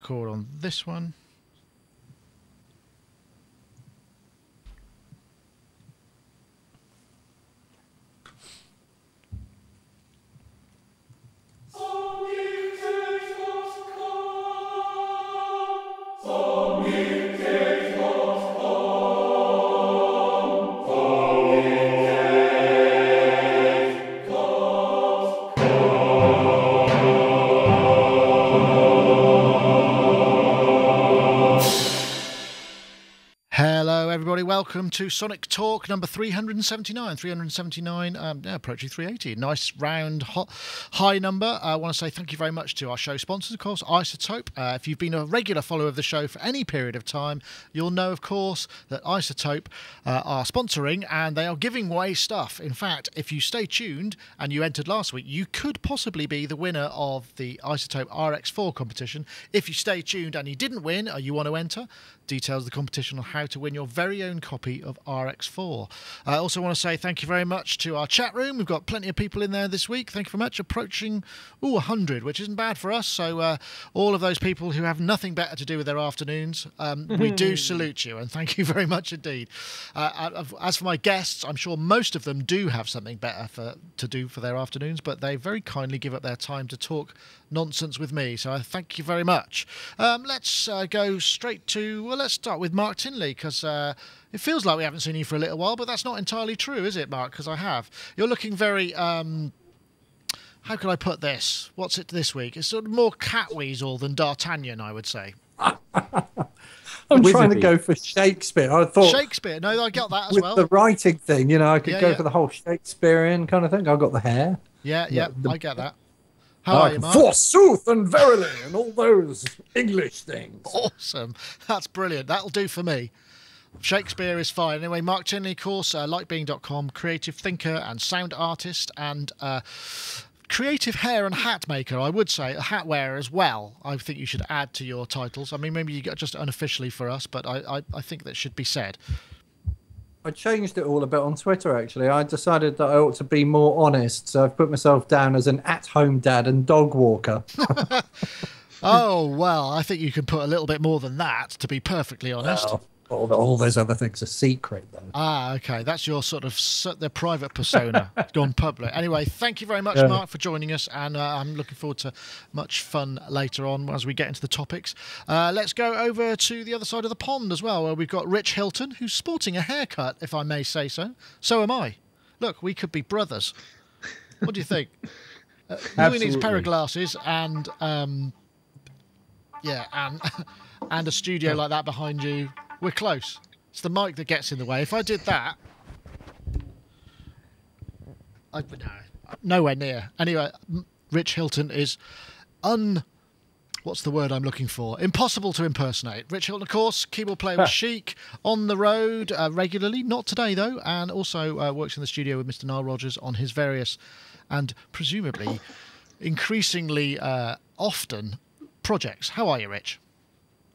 record on this one. Welcome to Sonic Talk number 379, approaching 380. Nice round high number. I want to say thank you very much to our show sponsors, of course, iZotope. If you've been a regular follower of the show for any period of time, you'll know, of course, that iZotope are sponsoring and they are giving away stuff. In fact, if you stay tuned and you entered last week, you could possibly be the winner of the iZotope RX4 competition. If you stay tuned and you didn't win or you want to enter, details of the competition on how to win your very own copy of RX4. I also want to say thank you very much to our chat room. We've got plenty of people in there this week. Thank you very much. Approaching 100, which isn't bad for us. So all of those people who have nothing better to do with their afternoons, we do salute you and thank you very much indeed. As for my guests, I'm sure most of them do have something better to do for their afternoons, but they very kindly give up their time to talk nonsense with me. So I thank you very much. Let's go straight to, well, let's start with Mark Tinley, because it feels like we haven't seen you for a little while, but that's not entirely true, is it, Mark? Because I have. You're looking very, how can I put this? What's it this week? It's sort of more Catweasel than D'Artagnan, I would say. I'm trying to go for Shakespeare. I thought Shakespeare. No, I got that as with well. The writing thing, you know, I could go for the whole Shakespearean kind of thing. I've got the hair. Yeah, I get that. How are you, Mark? Forsooth and verily, and all those English things. Awesome. That's brilliant. That'll do for me. Shakespeare is fine. Anyway, Mark Tinley, of course, likebeing.com, creative thinker and sound artist and creative hair and hat maker, I would say, a hat wearer as well. I think you should add to your titles. I mean, maybe you got just unofficially for us, but I think that should be said. I changed it all a bit on Twitter, actually. I decided that I ought to be more honest, so I've put myself down as an at-home dad and dog walker. Oh, well, I think you can put a little bit more than that, to be perfectly honest. Well, all those other things are secret, though. Ah, okay. That's your sort of the private persona gone public. Anyway, thank you very much, Mark, for joining us, and I'm looking forward to much fun later on as we get into the topics. Let's go over to the other side of the pond as well, where we've got Rich Hilton, who's sporting a haircut, if I may say so. So am I. Look, we could be brothers. What do you think? Louis needs a pair of glasses and and a studio like that behind you. We're close. It's the mic that gets in the way. If I did that, nowhere near. Anyway, Rich Hilton is what's the word I'm looking for? Impossible to impersonate. Rich Hilton, of course, keyboard player with Chic, on the road regularly, not today though, and also works in the studio with Mr. Nile Rodgers on his various and presumably increasingly often projects. How are you, Rich?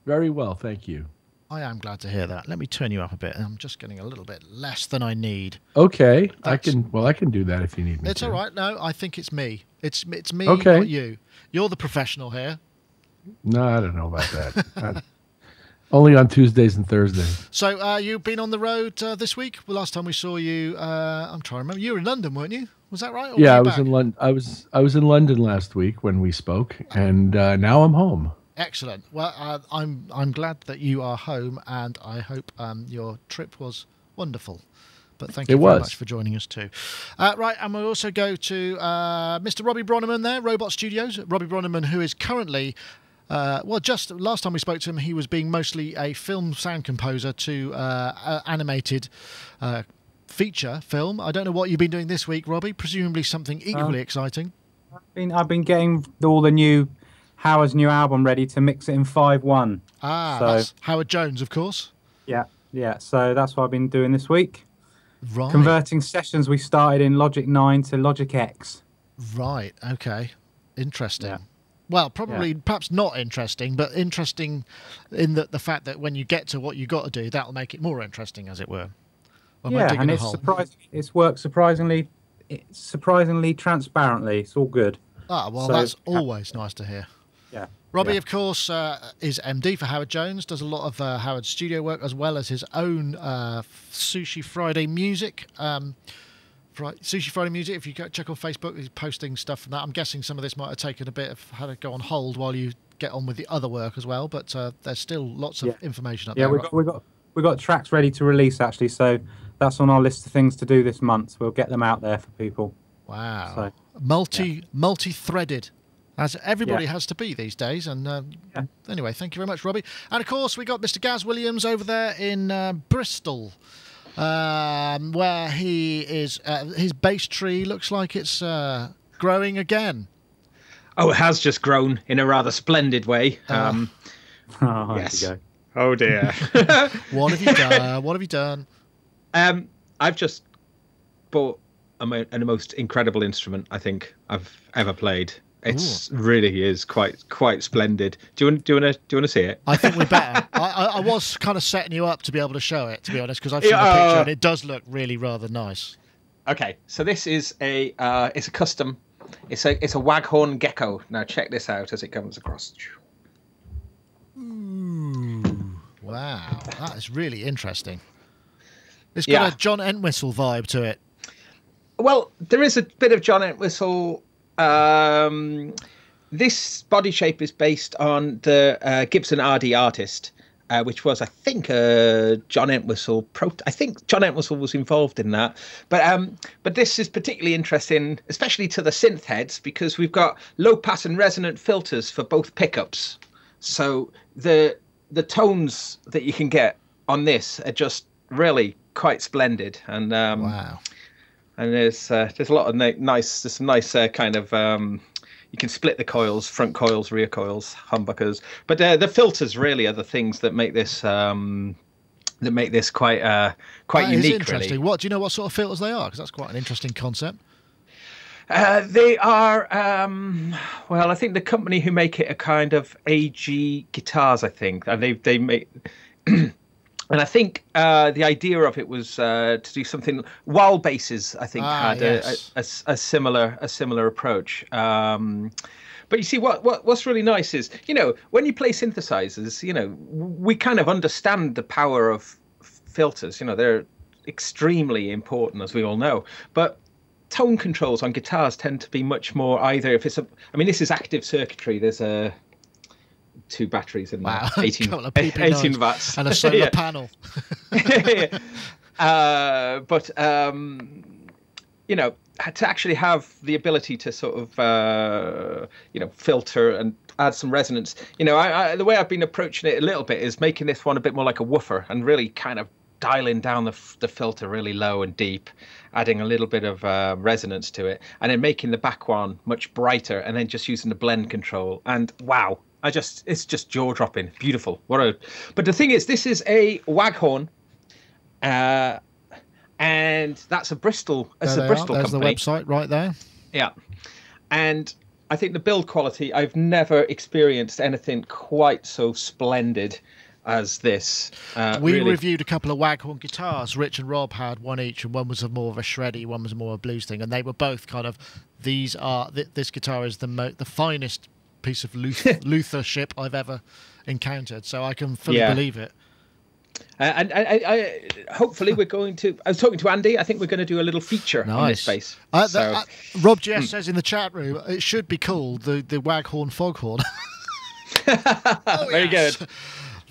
Very well, thank you. I am glad to hear that. Let me turn you up a bit. I'm just getting a little bit less than I need. Okay, I can do that if you need me. It's to. all right. No, I think it's me. It's me, not you. You're the professional here. No, I don't know about that. Only on Tuesdays and Thursdays. So you've been on the road this week. Well, last time we saw you, I'm trying to remember. You were in London, weren't you? Was that right? Or yeah, I was in London. I was in London last week when we spoke, and now I'm home. Excellent. Well, I'm glad that you are home, and I hope your trip was wonderful. But thank you very much for joining us too. Right, and we'll also go to Mr. Robbie Bronneman there, Robot Studios. Robbie Bronneman, who is currently, just last time we spoke to him, he was being mostly a film sound composer to animated feature film. I don't know what you've been doing this week, Robbie. Presumably something equally exciting. I've been getting all the new Howard's new album ready to mix it in 5/1. Ah, so that's Howard Jones, of course. Yeah. So that's what I've been doing this week. Right. Converting sessions we started in Logic 9 to Logic X. Right. Okay. Interesting. Yeah. Well, perhaps not interesting, but interesting in the fact that when you get to what you got to do, that'll make it more interesting, as it were. And it's worked surprisingly transparently. It's all good. Ah, well, that's always nice to hear. Yeah. Robbie, Yeah. of course, is MD for Howard Jones, does a lot of Howard's studio work as well as his own Sushi Friday music. Sushi Friday music, if you go check on Facebook, he's posting stuff from that. I'm guessing some of this might have taken a bit of had to go on hold while you get on with the other work as well, but there's still lots of information up there. Yeah, we've got tracks ready to release actually, so that's on our list of things to do this month. We'll get them out there for people. Wow. So, multi-threaded, as everybody has to be these days. And anyway, thank you very much, Robbie. And of course, we got Mr. Gaz Williams over there in Bristol, where he is. His bass tree looks like it's growing again. Oh, it has just grown in a rather splendid way. yes. Oh dear. What have you done? What have you done? I've just bought a most incredible instrument I think I've ever played. It's really is quite splendid. Do you want to see it? I think we better. I was kind of setting you up to be able to show it, to be honest, because I've seen the picture and it does look really rather nice. Okay, so this is it's a custom. It's a Waghorn Gecko. Now check this out as it comes across. Ooh, wow, that is really interesting. It's got a John Entwistle vibe to it. Well, there is a bit of John Entwistle. This body shape is based on the Gibson RD Artist, which was, I think, John Entwistle. I think John Entwistle was involved in that. But this is particularly interesting, especially to the synth heads, because we've got low pass and resonant filters for both pickups. So the tones that you can get on this are just really quite splendid. And wow. And there's a lot of there's some nice kind of you can split the coils, front coils, rear coils, humbuckers. But the filters really are the things that make this quite unique. Interesting. Really. What do you know? What sort of filters they are? Because that's quite an interesting concept. They are well, I think the company who make it are kind of AG Guitars, I think, and they make. And I think the idea of it was to do something. Wild Basses, I think, had a similar approach. But you see, what's really nice is, when you play synthesizers, we kind of understand the power of filters. They're extremely important, as we all know. But tone controls on guitars tend to be much more either if it's this is active circuitry. There's two batteries in there, 18 watts and a solar panel. But to actually have the ability to sort of filter and add some resonance, the way I've been approaching it a little bit is making this one a bit more like a woofer and really kind of dialing down the filter really low and deep, adding a little bit of resonance to it, and then making the back one much brighter, and then just using the blend control. And wow, it's just jaw-dropping, beautiful. But the thing is, this is a Waghorn, and that's a Bristol. It's a Bristol There's company. the website right there. Yeah, and I think the build quality, I've never experienced anything quite so splendid as this. We reviewed a couple of Waghorn guitars. Rich and Rob had one each, and one was more of a shreddy, one was more of a blues thing, and they were both kind of. This guitar is the finest piece of Luthership I've ever encountered, so I can fully believe it. And I hopefully we're going to. I was talking to Andy. I think we're going to do a little feature on this bass. Rob Jess says in the chat room it should be called the Waghorn Foghorn. Very good.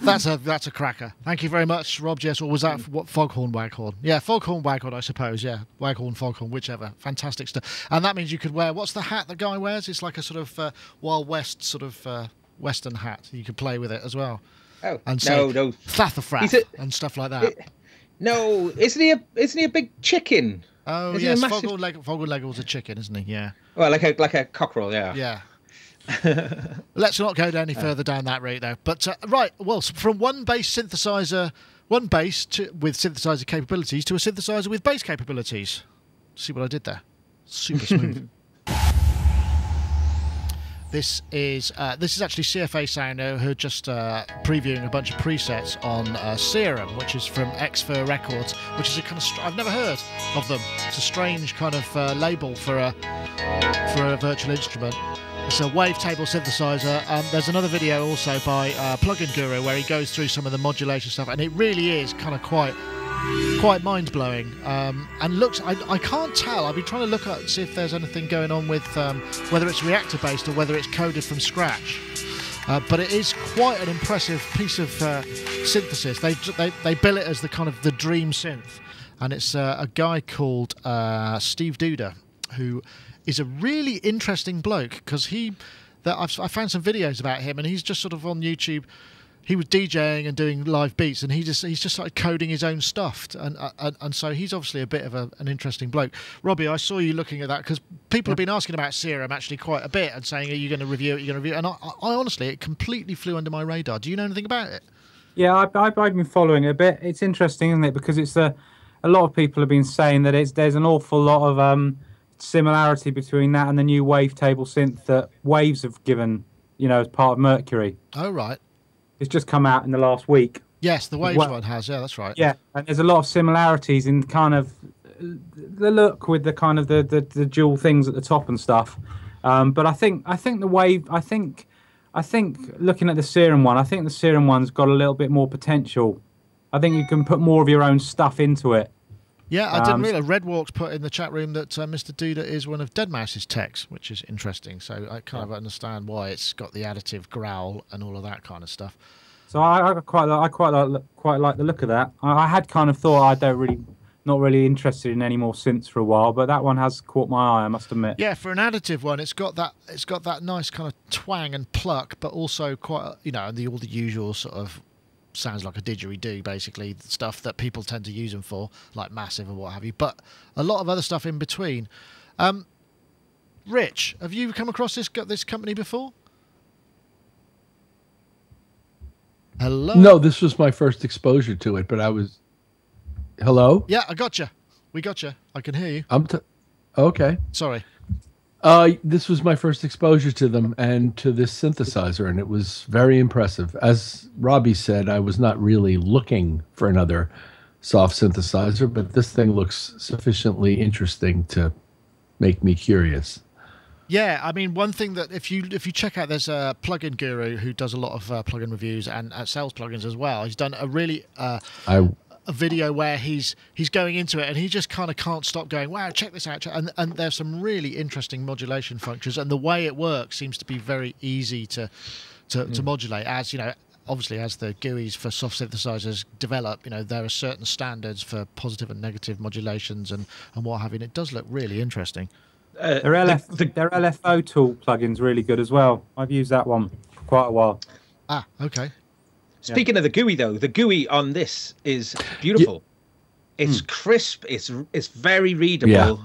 That's a cracker. Thank you very much, Rob Jess. Or was that Foghorn Waghorn? Yeah, Foghorn Waghorn, I suppose. Yeah, Waghorn Foghorn, whichever. Fantastic stuff. And that means you could wear. What's the hat the guy wears? It's like a sort of Wild West sort of Western hat. You could play with it as well. Oh, and no. Thathafrath and stuff like that. No, isn't he a big chicken? Oh, yes, Foghorn Leghorn's a chicken, isn't he? Yeah. Well, like a cockerel, yeah. Yeah. Let's not go any further down that route, though. But right, well, from one bass with synthesizer capabilities to a synthesizer with bass capabilities. See what I did there? Super smooth. This is actually CFA Sounder, who are just previewing a bunch of presets on Serum, which is from Xfre Records, which is a kind of I've never heard of them. It's a strange kind of label for a virtual instrument. It's a wavetable synthesizer. There's another video also by Plugin Guru where he goes through some of the modulation stuff, and it really is kind of quite mind-blowing. And looks, I can't tell. I've been trying to look at see if there's anything going on with whether it's reactor-based or whether it's coded from scratch. But it is quite an impressive piece of synthesis. They bill it as the kind of the dream synth, and it's a guy called Steve Duda, who is a really interesting bloke, because I found some videos about him, and he's just sort of on YouTube. He was DJing and doing live beats, and he's just started coding his own stuff, and so he's obviously a bit of an interesting bloke. Robbie, I saw you looking at that, because people have been asking about Serum actually quite a bit and saying, "Are you going to review it? Are you going to review it?" And I honestly, it completely flew under my radar. Do you know anything about it? Yeah, I've been following it a bit. It's interesting, isn't it? Because it's a lot of people have been saying that there's an awful lot of similarity between that and the new wavetable synth that Waves have given, as part of Mercury. Oh, right. It's just come out in the last week. Yes, the Waves one has. Yeah, that's right. Yeah, and there's a lot of similarities in kind of the look with the kind of the dual things at the top and stuff. But I think the Wave. I think looking at the Serum one, I think the Serum one's got a little bit more potential. I think you can put more of your own stuff into it. Yeah, I didn't realise. Redwalk's put in the chat room that Mr. Duda is one of Deadmau5's techs, which is interesting. So I kind of understand why it's got the additive growl and all of that kind of stuff. So I quite like the look of that. I had kind of thought not really interested in any more synths for a while, but that one has caught my eye, I must admit. Yeah, for an additive one, it's got that nice kind of twang and pluck, but also quite all the usual sort of. Sounds like a didgeridoo, basically, stuff that people tend to use them for, like Massive and what have you, but a lot of other stuff in between. Rich, have you come across this company before? Hello? No, this was my first exposure to it, but I was... Hello? Yeah, I got you. We got you. I can hear you. Okay. Sorry. This was my first exposure to them and to this synthesizer, and it was very impressive. As Robbie said, I was not really looking for another soft synthesizer, but this thing looks sufficiently interesting to make me curious. Yeah, I mean, one thing that if you check out, there's a Plugin Guru who does a lot of plugin reviews and sells plugins as well. He's done a really a video where he's going into it and he just kind of can't stop going, wow, check this out, and there's some really interesting modulation functions, and the way it works seems to be very easy to modulate. As obviously as the GUIs for soft synthesizers develop, there are certain standards for positive and negative modulations and what have you, and it does look really interesting. Their LFO tool plugin's really good as well. I've used that one for quite a while. Ah, okay. Speaking of the GUI, though, the GUI on this is beautiful. It's crisp. It's very readable. Yeah.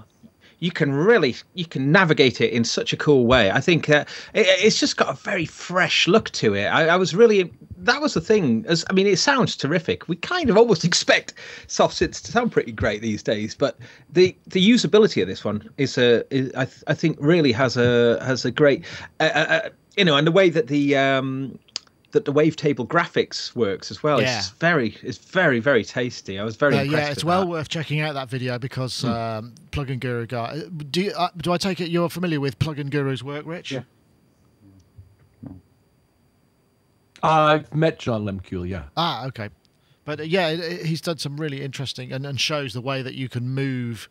You can navigate it in such a cool way. I think it's just got a very fresh look to it. That was the thing. It sounds terrific. We kind of almost expect soft synths to sound pretty great these days, but the usability of this one I think really has a great and the way that the wavetable graphics works as well. Yeah. It's very, very tasty. I was very impressed. Yeah, it's well worth checking out that video because Plugin Guru guy. Do I take it you're familiar with Plugin Guru's work, Rich? Yeah. I've met John Lemcule, yeah. Ah, okay. But he's done some really interesting and shows the way that you can move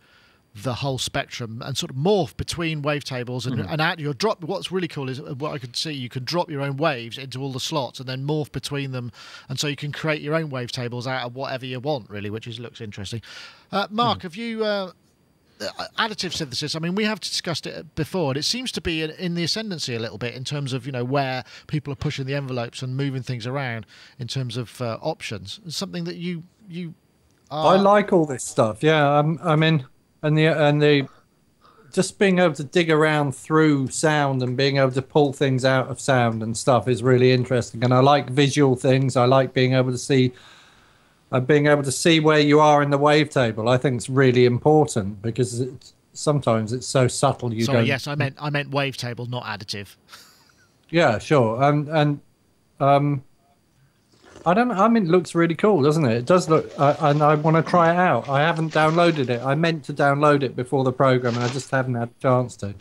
the whole spectrum and sort of morph between wavetables and out your drop. What's really cool is what I could see, you can drop your own waves into all the slots and then morph between them, and so you can create your own wavetables out of whatever you want, really, which looks interesting. Mark, have you additive synthesis? I mean, we have discussed it before, and it seems to be in the ascendancy a little bit in terms of where people are pushing the envelopes and moving things around in terms of options. It's something that you I like all this stuff. Yeah, and the just being able to dig around through sound and being able to pull things out of sound and stuff is really interesting. And I like visual things. I like being able to see where you are in the wavetable. I think it's really important because sometimes it's so subtle. Yes, I meant wavetable, not additive. Yeah, sure. I don't know. It looks really cool, doesn't it? It does look, and I want to try it out. I haven't downloaded it. I meant to download it before the program, and I just haven't had a chance to.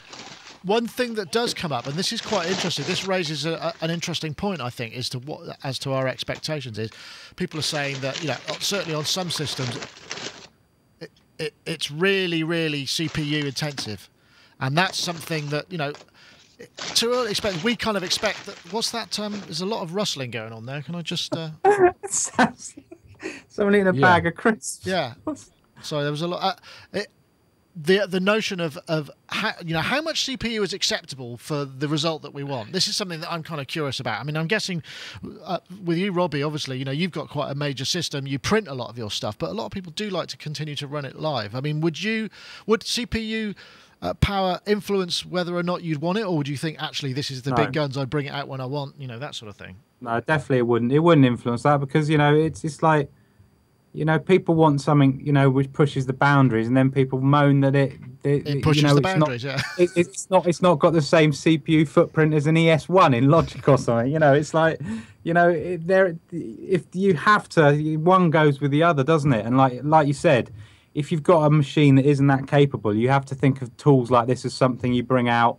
One thing that does come up, and this is quite interesting, this raises an interesting point, I think, as to our expectations, is people are saying that, you know, certainly on some systems, it's really, really CPU intensive. And that's something that, you know, to early expect, we kind of expect that. What's that? There's a lot of rustling going on there. Can I just? Someone eating a bag of crisps. Yeah. Sorry, there was a lot. The notion of how, you know, how much CPU is acceptable for the result that we want. This is something that I'm kind of curious about. I mean, I'm guessing with you, Robbie, obviously, you know, you've got quite a major system. You print a lot of your stuff, but a lot of people do like to continue to run it live. I mean, would CPU power influence whether or not you'd want it, or would you think actually this is the big guns, I bring it out when I want, you know, that sort of thing? No, definitely it wouldn't. It wouldn't influence that, because, you know, it's like, you know, people want something, you know, which pushes the boundaries, and then people moan that it pushes, you know, the boundaries. It's not got the same CPU footprint as an ES1 in Logic or something. You know, it's like, you know, if you have to, one goes with the other, doesn't it? And like you said, if you've got a machine that isn't that capable, you have to think of tools like this as something you bring out,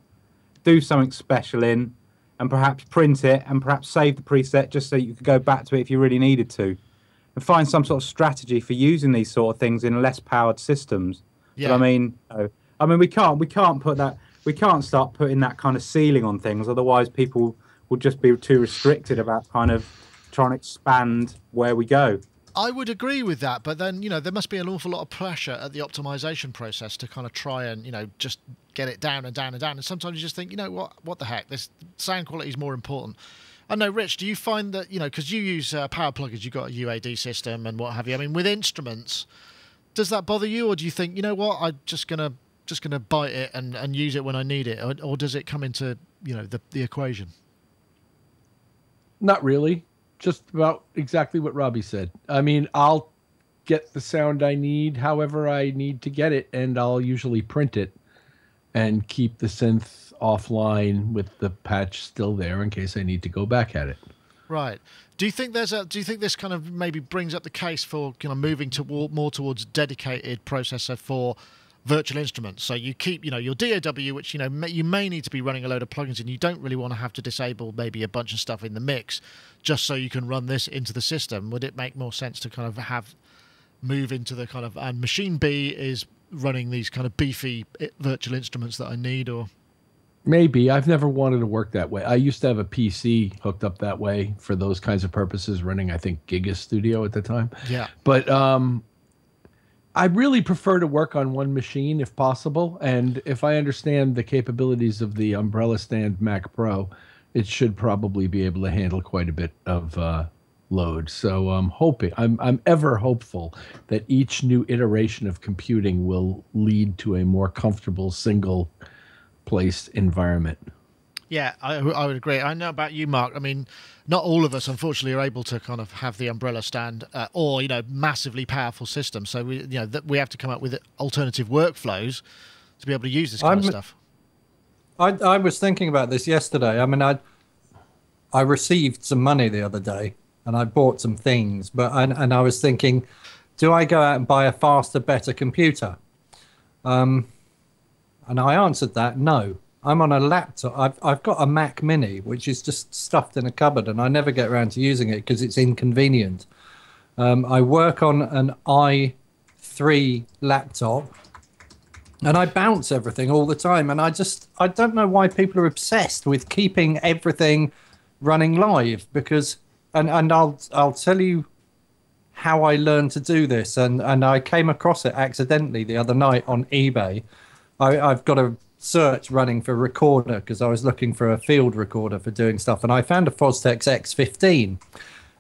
do something special in, and perhaps print it, and perhaps save the preset just so you could go back to it if you really needed to. And find some sort of strategy for using these sort of things in less powered systems. Yeah. But I mean, we can't put that. We can't start putting that kind of ceiling on things. Otherwise, people will just be too restricted about kind of trying to expand where we go. I would agree with that, but then, you know, there must be an awful lot of pressure at the optimization process to kind of try and, you know, just get it down and down and down. And sometimes you just think, you know what the heck, this sound quality is more important. I know, Rich, do you find that, you know, because you use power plugins, you've got a UAD system and what have you. I mean, with instruments, does that bother you, or do you think, you know what, I'm just gonna bite it and use it when I need it, or does it come into, you know, the equation? Not really. Just about exactly what Robbie said. I mean, I'll get the sound I need however I need to get it, and I'll usually print it and keep the synth offline with the patch still there in case I need to go back at it. Right. Do you think this kind of maybe brings up the case for kind of moving more towards dedicated processor for virtual instruments? So you keep, you know, your DAW, which, you know, you may need to be running a load of plugins, and you don't really want to have to disable maybe a bunch of stuff in the mix just so you can run this into the system. Would it make more sense to kind of move into the kind of, and machine B is running these kind of beefy virtual instruments that I need? Or maybe. I've never wanted to work that way. I used to have a PC hooked up that way for those kinds of purposes, running, I think, Giga Studio at the time. Yeah. But I really prefer to work on one machine if possible. And if I understand the capabilities of the Umbrella Stand Mac Pro, it should probably be able to handle quite a bit of load. So I'm ever hopeful that each new iteration of computing will lead to a more comfortable single place environment. Yeah, I would agree. I know about you, Mark. I mean, not all of us, unfortunately, are able to kind of have the Umbrella Stand or, you know, massively powerful systems. So we, you know, we have to come up with alternative workflows to be able to use this kind of stuff. I was thinking about this yesterday. I mean, I received some money the other day, and I bought some things, and I was thinking, do I go out and buy a faster, better computer? And I answered that no. I'm on a laptop. I've got a Mac Mini, which is just stuffed in a cupboard, and I never get around to using it because it's inconvenient. I work on an i3 laptop, and I bounce everything all the time. And I don't know why people are obsessed with keeping everything running live, because, and I'll tell you how I learned to do this. And I came across it accidentally the other night on eBay. I've got a search running for recorder because I was looking for a field recorder for doing stuff, and I found a Fostex X15,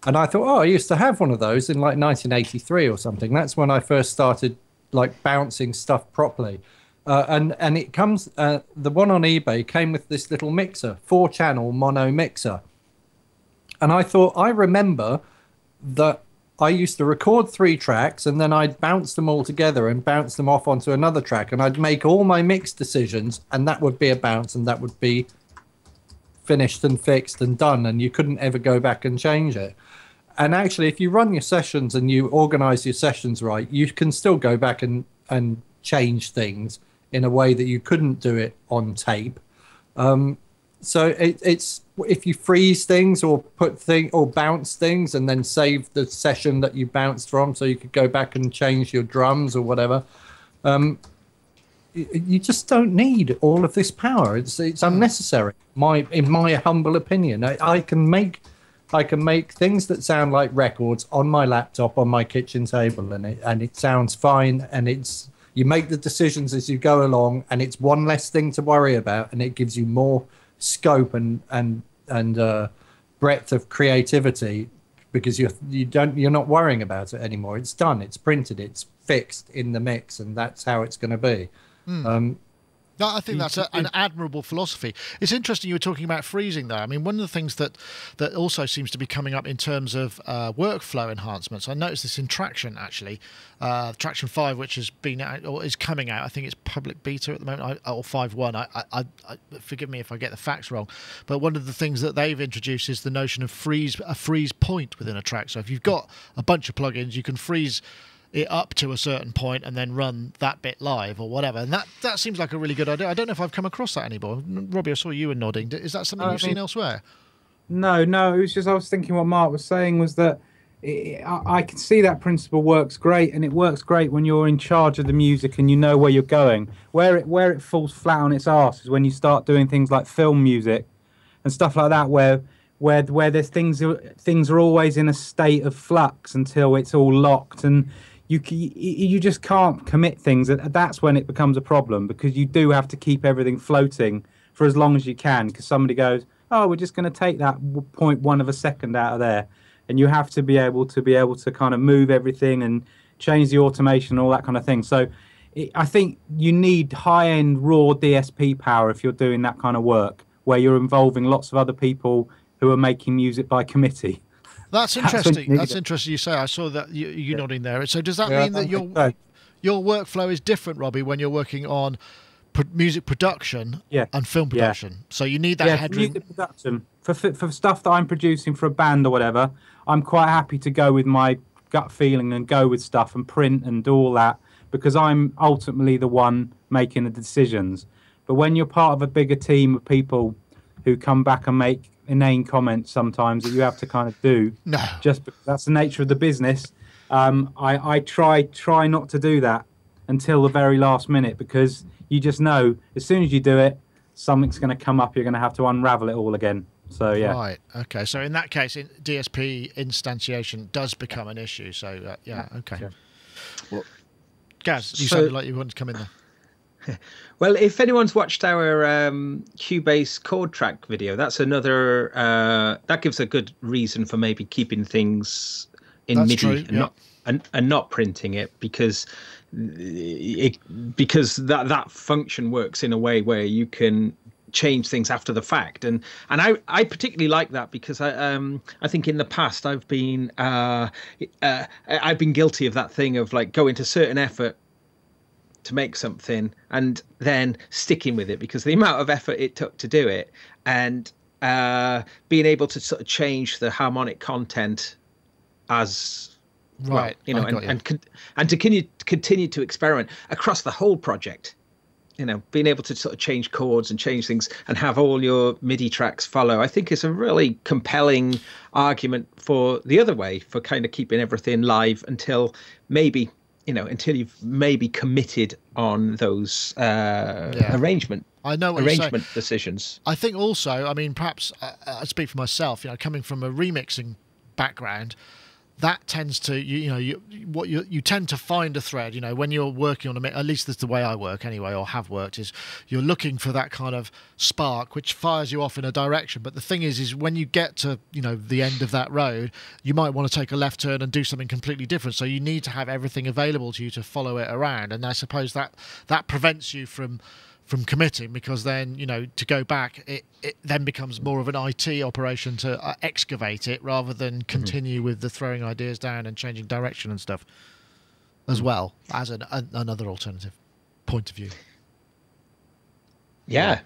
and I thought, oh, I used to have one of those in like 1983 or something. That's when I first started like bouncing stuff properly, and it comes the one on eBay came with this little mixer, 4-channel mono mixer, and I thought, I remember that I used to record 3 tracks, and then I'd bounce them all together and bounce them off onto another track, and I'd make all my mix decisions, and that would be a bounce, and that would be finished and fixed and done, and you couldn't ever go back and change it. And actually, if you run your sessions and you organize your sessions right, you can still go back and change things in a way that you couldn't do it on tape. So it's if you freeze things or or bounce things and then save the session that you bounced from, so you could go back and change your drums or whatever. You just don't need all of this power. It's unnecessary. In my humble opinion, I can make things that sound like records on my laptop on my kitchen table, and it sounds fine. And you make the decisions as you go along, and it's one less thing to worry about, and it gives you more scope and breadth of creativity because you're not worrying about it anymore. It's done. It's printed. It's fixed in the mix, and that's how it's going to be. No, I think that's an admirable philosophy. It's interesting you were talking about freezing there. I mean, one of the things that also seems to be coming up in terms of workflow enhancements, I noticed this in Traction, actually. Traction 5, which has been out, or is coming out, I think it's public beta at the moment, or 5.1. I forgive me if I get the facts wrong, but one of the things that they've introduced is the notion of a freeze point within a track. So if you've got a bunch of plugins, you can freeze it up to a certain point and then run that bit live or whatever, and that seems like a really good idea. I don't know if I've come across that anymore. Robbie, I saw you were nodding. Is that something you've seen elsewhere? No, it was just I was thinking what Mark was saying was that I can see that principle works great, and it works great when you're in charge of the music and you know where you're going. Where it falls flat on its arse is when you start doing things like film music and stuff like that, where there's things are always in a state of flux until it's all locked, and you just can't commit things. That's when it becomes a problem, because you do have to keep everything floating for as long as you can, because somebody goes, oh, we're just going to take that 0.1 of a second out of there, and you have to be able to kind of move everything and change the automation and all that kind of thing. So I think you need high-end raw DSP power if you're doing that kind of work, where you're involving lots of other people who are making music by committee. That's interesting. That's interesting you say. I saw that you nodding there. So does that mean that your workflow is different, Robbie, when you're working on music production and film production? So you need that headroom. Music production for stuff that I'm producing for a band or whatever. I'm quite happy to go with my gut feeling and go with stuff and print and do all that, because I'm ultimately the one making the decisions. But when you're part of a bigger team of people who come back and make inane comments sometimes that you have to kind of do, just because that's the nature of the business, I try not to do that until the very last minute, because you just know as soon as you do it, something's going to come up. You're going to have to unravel it all again. So right, okay. So in that case, DSP instantiation does become an issue. So okay. Sure. Well, Gaz, you sounded like you wanted to come in there. Well, if anyone's watched our Cubase chord track video, that's another that gives a good reason for maybe keeping things in MIDI and not printing it, because that function works in a way where you can change things after the fact, and I particularly like that, because I think in the past I've been guilty of that thing of like going to certain effort to make something and then sticking with it because the amount of effort it took to do it, and being able to sort of change the harmonic content as right, well, and to continue to experiment across the whole project. Being able to sort of change chords and change things and have all your MIDI tracks follow, I think is a really compelling argument for the other way, for kind of keeping everything live until you've maybe committed on those arrangement decisions. I think also, I mean, perhaps I speak for myself, coming from a remixing background, that tends to you tend to find a thread when you're working on at least that's the way I work anyway, or have worked, is you're looking for that kind of spark which fires you off in a direction. But the thing is when you get to the end of that road, you might want to take a left turn and do something completely different, so you need to have everything available to you to follow it around. And I suppose that prevents you from committing, because then to go back, it then becomes more of an IT operation to excavate it rather than continue with the throwing ideas down and changing direction and stuff, as well as another alternative point of view. Yeah.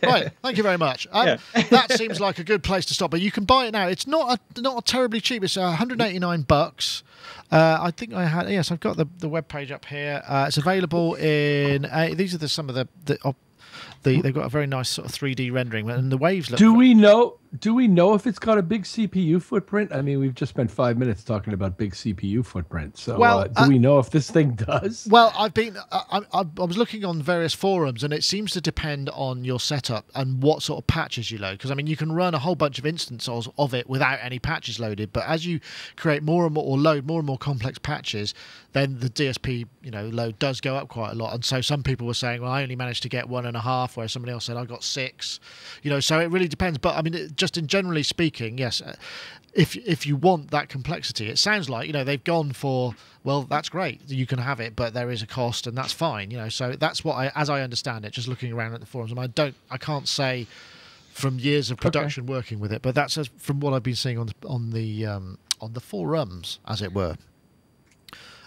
Right, thank you very much. That seems like a good place to stop. But you can buy it now. It's not terribly cheap. It's $189. I think I had. Yes, I've got the web page up here. It's available in. These are some of They've got a very nice sort of 3D rendering, and the waves look. Do we know if it's got a big CPU footprint? I mean, we've just spent 5 minutes talking about big CPU footprint. So, do we know if this thing does? Well, I was looking on various forums, and it seems to depend on your setup and what sort of patches you load. Because I mean, you can run a whole bunch of instances of it without any patches loaded, but as you create more and more or load more and more complex patches, then the DSP load does go up quite a lot. And so some people were saying, well, I only managed to get 1.5, whereas somebody else said I got 6. So it really depends. But I mean, just in generally speaking, yes, if you want that complexity, it sounds like they've gone for, well, that's great, you can have it, but there is a cost, and that's fine. So that's what as I understand it, just looking around at the forums. And I can't say from years of production working with it, but that's from what I've been seeing on the forums, as it were.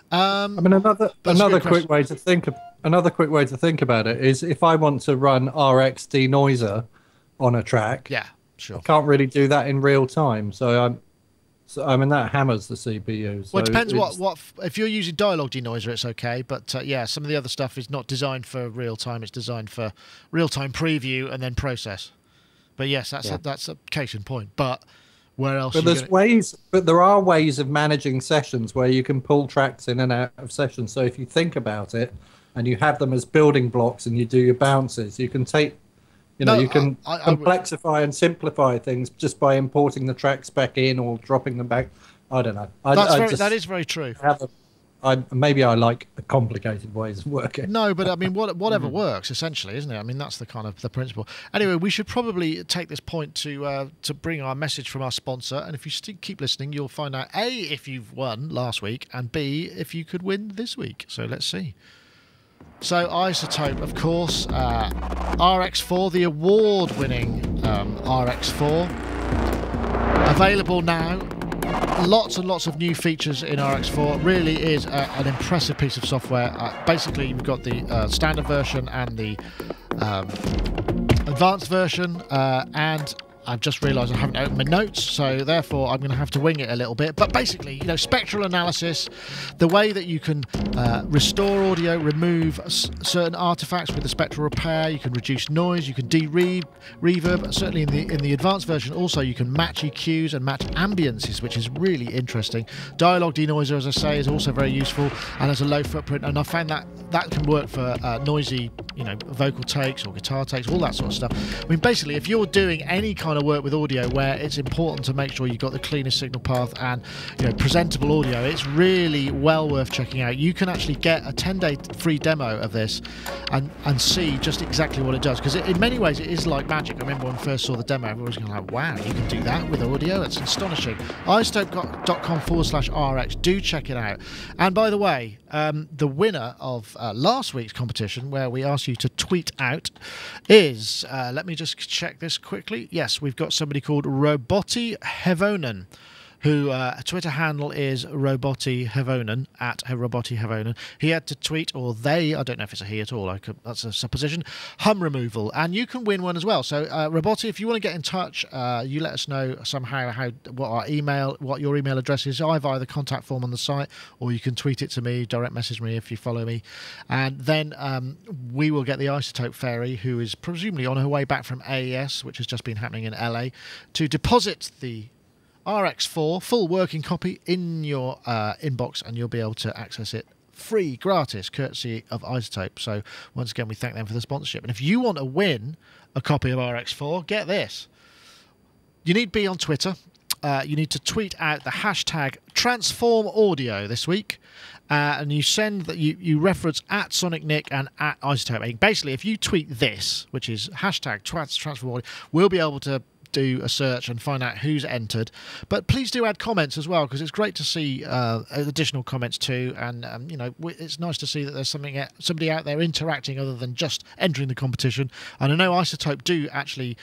I mean, another quick way to think about it is if I want to run RX denoiser on a track. Yeah, sure. I can't really do that in real time, so I mean that hammers the CPU. So well, it depends what if you're using dialogue denoiser, it's okay, but yeah, some of the other stuff is not designed for real time. It's designed for real time preview and then process. But yes, that's a case in point. But where else? But there are ways of managing sessions where you can pull tracks in and out of sessions. So if you think about it, and you have them as building blocks, and you do your bounces, you can take, you can complexify and simplify things just by importing the tracks back in or dropping them back. I don't know. That is very true. Maybe I like the complicated ways of working. No, but I mean, whatever works, essentially, isn't it? I mean, that's the kind of the principle. Anyway, we should probably take this point to bring our message from our sponsor. And if you keep listening, you'll find out A, if you've won last week, and B, if you could win this week. So let's see. So iZotope, of course, RX4, the award-winning RX4, available now. Lots and lots of new features in RX4. Really is an impressive piece of software. Basically, you've got the standard version and the advanced version, and I've just realised I haven't opened my notes, so therefore I'm going to have to wing it a little bit. But basically, spectral analysis, the way that you can restore audio, remove certain artifacts with the spectral repair, you can reduce noise, you can reverb. Certainly in the advanced version, also you can match EQs and match ambiances, which is really interesting. Dialogue denoiser, as I say, is also very useful and has a low footprint. And I found that can work for noisy, vocal takes or guitar takes, all that sort of stuff. I mean, basically, if you're doing any kind of work with audio where it's important to make sure you've got the cleanest signal path and presentable audio, it's really well worth checking out. You can actually get a 10-day free demo of this and see just exactly what it does, because in many ways it is like magic. I remember when I first saw the demo, everyone was going like, wow, you can do that with audio? It's astonishing. iZotope.com/RX, do check it out. And by the way, the winner of last week's competition, where we asked you to tweet out, is let me just check this quickly. Yes, we've got somebody called Roboti Hevonen, who Twitter handle is Roboti Hevonen, at Roboti Hevonen. He had to tweet, or they, I don't know if it's a he at all, that's a supposition, hum removal, and you can win one as well. So Roboti, if you want to get in touch, you let us know somehow what your email address is, either the contact form on the site, or you can tweet it to me, direct message me if you follow me, and then we will get the iZotope fairy, who is presumably on her way back from AES, which has just been happening in LA, to deposit the RX4 full working copy in your inbox, and you'll be able to access it free, gratis, courtesy of iZotope. So once again, we thank them for the sponsorship. And if you want to win a copy of RX4, get this. You need to be on Twitter. You need to tweet out the hashtag #TransformAudio this week. And you send that you reference at Sonic Nick and at iZotope. Basically, if you tweet this, which is hashtag #TransformAudio, we'll be able to do a search and find out who's entered. But please do add comments as well, because it's great to see additional comments too, and it's nice to see that there's somebody out there interacting other than just entering the competition. And I know iZotope do actually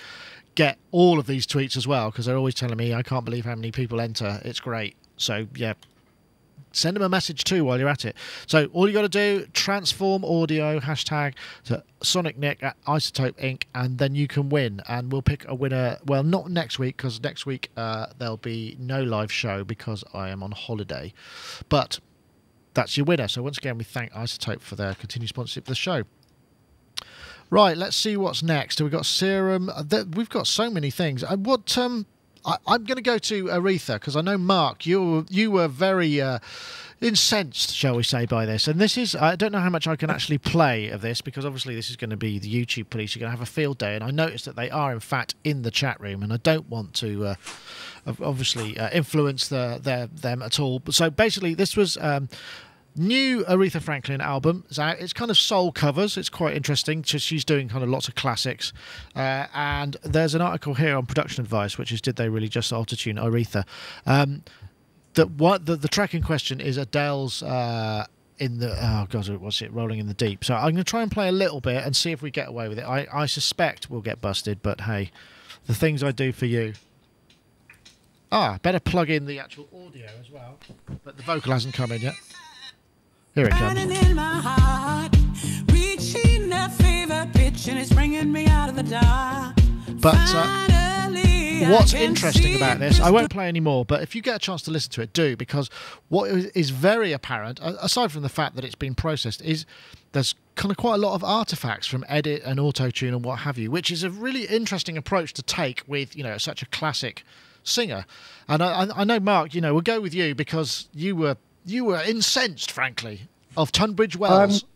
get all of these tweets as well, because they're always telling me, I can't believe how many people enter, it's great. So yeah, send them a message too while you're at it. So all you got to do, transform audio, hashtag to Sonic Nick at iZotope Inc., and then you can win. And we'll pick a winner. Well, not next week, because next week there'll be no live show because I am on holiday. But that's your winner. So once again, we thank iZotope for their continued sponsorship of the show. Right, let's see what's next. We've got Serum. We've got so many things. I'm going to go to Aretha because I know, Mark, you were very incensed, shall we say, by this. And this is, I don't know how much I can actually play of this because obviously this is going to be the YouTube police. You're going to have a field day. And I noticed that they are, in fact, in the chat room. And I don't want to obviously influence them at all. So basically, this was... new Aretha Franklin album is out. It's kind of soul covers. It's quite interesting. She's doing kind of lots of classics. And there's an article here on Production Advice, which is Did They Really Just Auto-Tune Aretha? The track in question is Adele's in the... Oh, God, what's it? Rolling in the Deep. So I'm going to try and play a little bit and see if we get away with it. I suspect we'll get busted, but hey, the things I do for you. Better plug in the actual audio as well. But the vocal hasn't come in yet. Here it comes. In my heart, reaching that fever pitch, and it's bringing me out of the dark. But what's interesting about this, I won't play any more, but if you get a chance to listen to it, do, because what is very apparent, aside from the fact that it's been processed, is there's kind of quite a lot of artifacts from edit and auto-tune and what have you, which is a really interesting approach to take with, such a classic singer. And I know, Mark, we'll go with you because you were incensed, frankly, of Tunbridge Wells.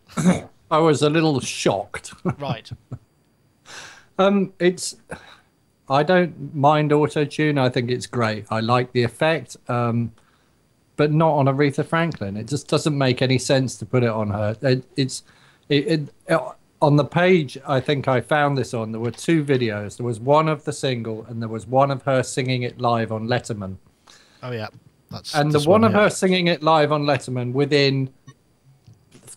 I was a little shocked. Right. I don't mind auto-tune. I think it's great. I like the effect, but not on Aretha Franklin. It just doesn't make any sense to put it on her. On the page, I think I found this on, there were two videos. There was one of the single, and there was one of her singing it live on Letterman. Oh, yeah. And the one of her singing it live on Letterman, within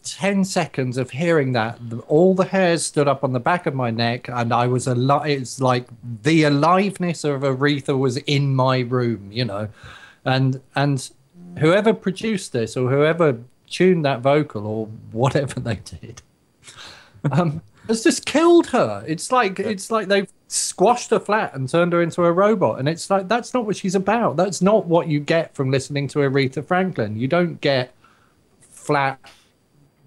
10 seconds of hearing that, all the hairs stood up on the back of my neck, and I was it's like the aliveness of Aretha was in my room, and whoever produced this or whoever tuned that vocal or whatever they did, has just killed her. It's like they've squashed her flat and turned her into a robot, and it's like that's not what she's about. That's not what you get from listening to Aretha Franklin. You don't get flat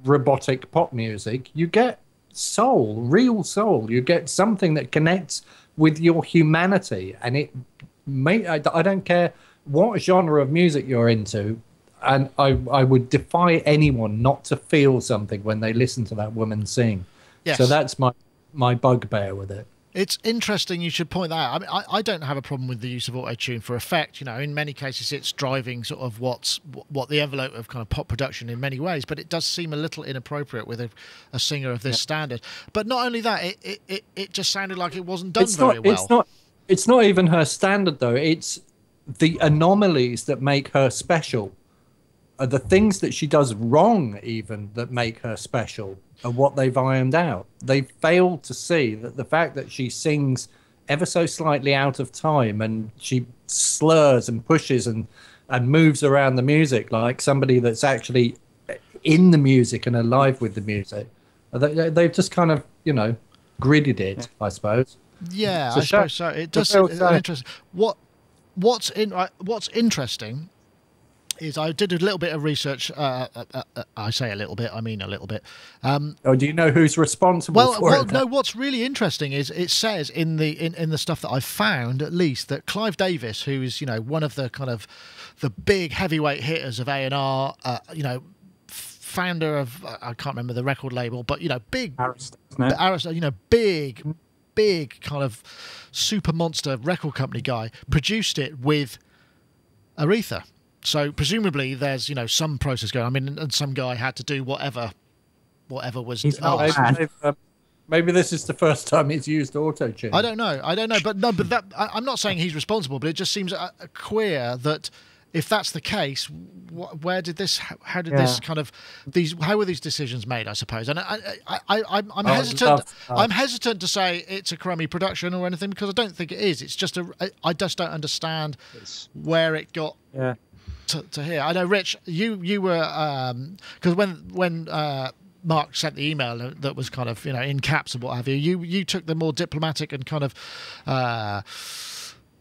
robotic pop music. You get soul, real soul. You get something that connects with your humanity, and I don't care what genre of music you're into, and I would defy anyone not to feel something when they listen to that woman sing. Yes. So that's my bugbear with it. It's interesting you should point that out. I mean, I don't have a problem with the use of auto-tune for effect. In many cases it's driving sort of what the envelope of kind of pop production in many ways, but it does seem a little inappropriate with a singer of this standard. But not only that, it just sounded like it wasn't done very well. It's not even her standard, though. It's the anomalies that make her special. Are the things that she does wrong even that make her special are what they've ironed out. They failed to see that the fact that she sings ever so slightly out of time and she slurs and pushes and moves around the music like somebody that's actually in the music and alive with the music. They've just kind of, gridded it, I suppose. Yeah, I suppose so. It does. Interesting. What's interesting is I did a little bit of research. I say a little bit, I mean a little bit. Do you know who's responsible for it? No, what's really interesting is it says in the stuff that I've found, at least, that Clive Davis, who is one of the kind of the big heavyweight hitters of A&R, founder of I can't remember the record label, but big Arista, big kind of super monster record company guy, produced it with Aretha. So presumably there's some process going. I mean, and some guy had to do whatever was. Maybe this is the first time he's used auto-tune. I don't know, but that I'm not saying he's responsible, but it just seems queer that if that's the case, where did this? How did this kind of these? How were these decisions made? I suppose, and I'm hesitant. I'm hesitant to say it's a crummy production or anything because I don't think it is. It's just I just don't understand where it got. Yeah. To hear. I know, Rich, you were because when Mark sent the email that was kind of in caps and what have you, you took the more diplomatic and kind of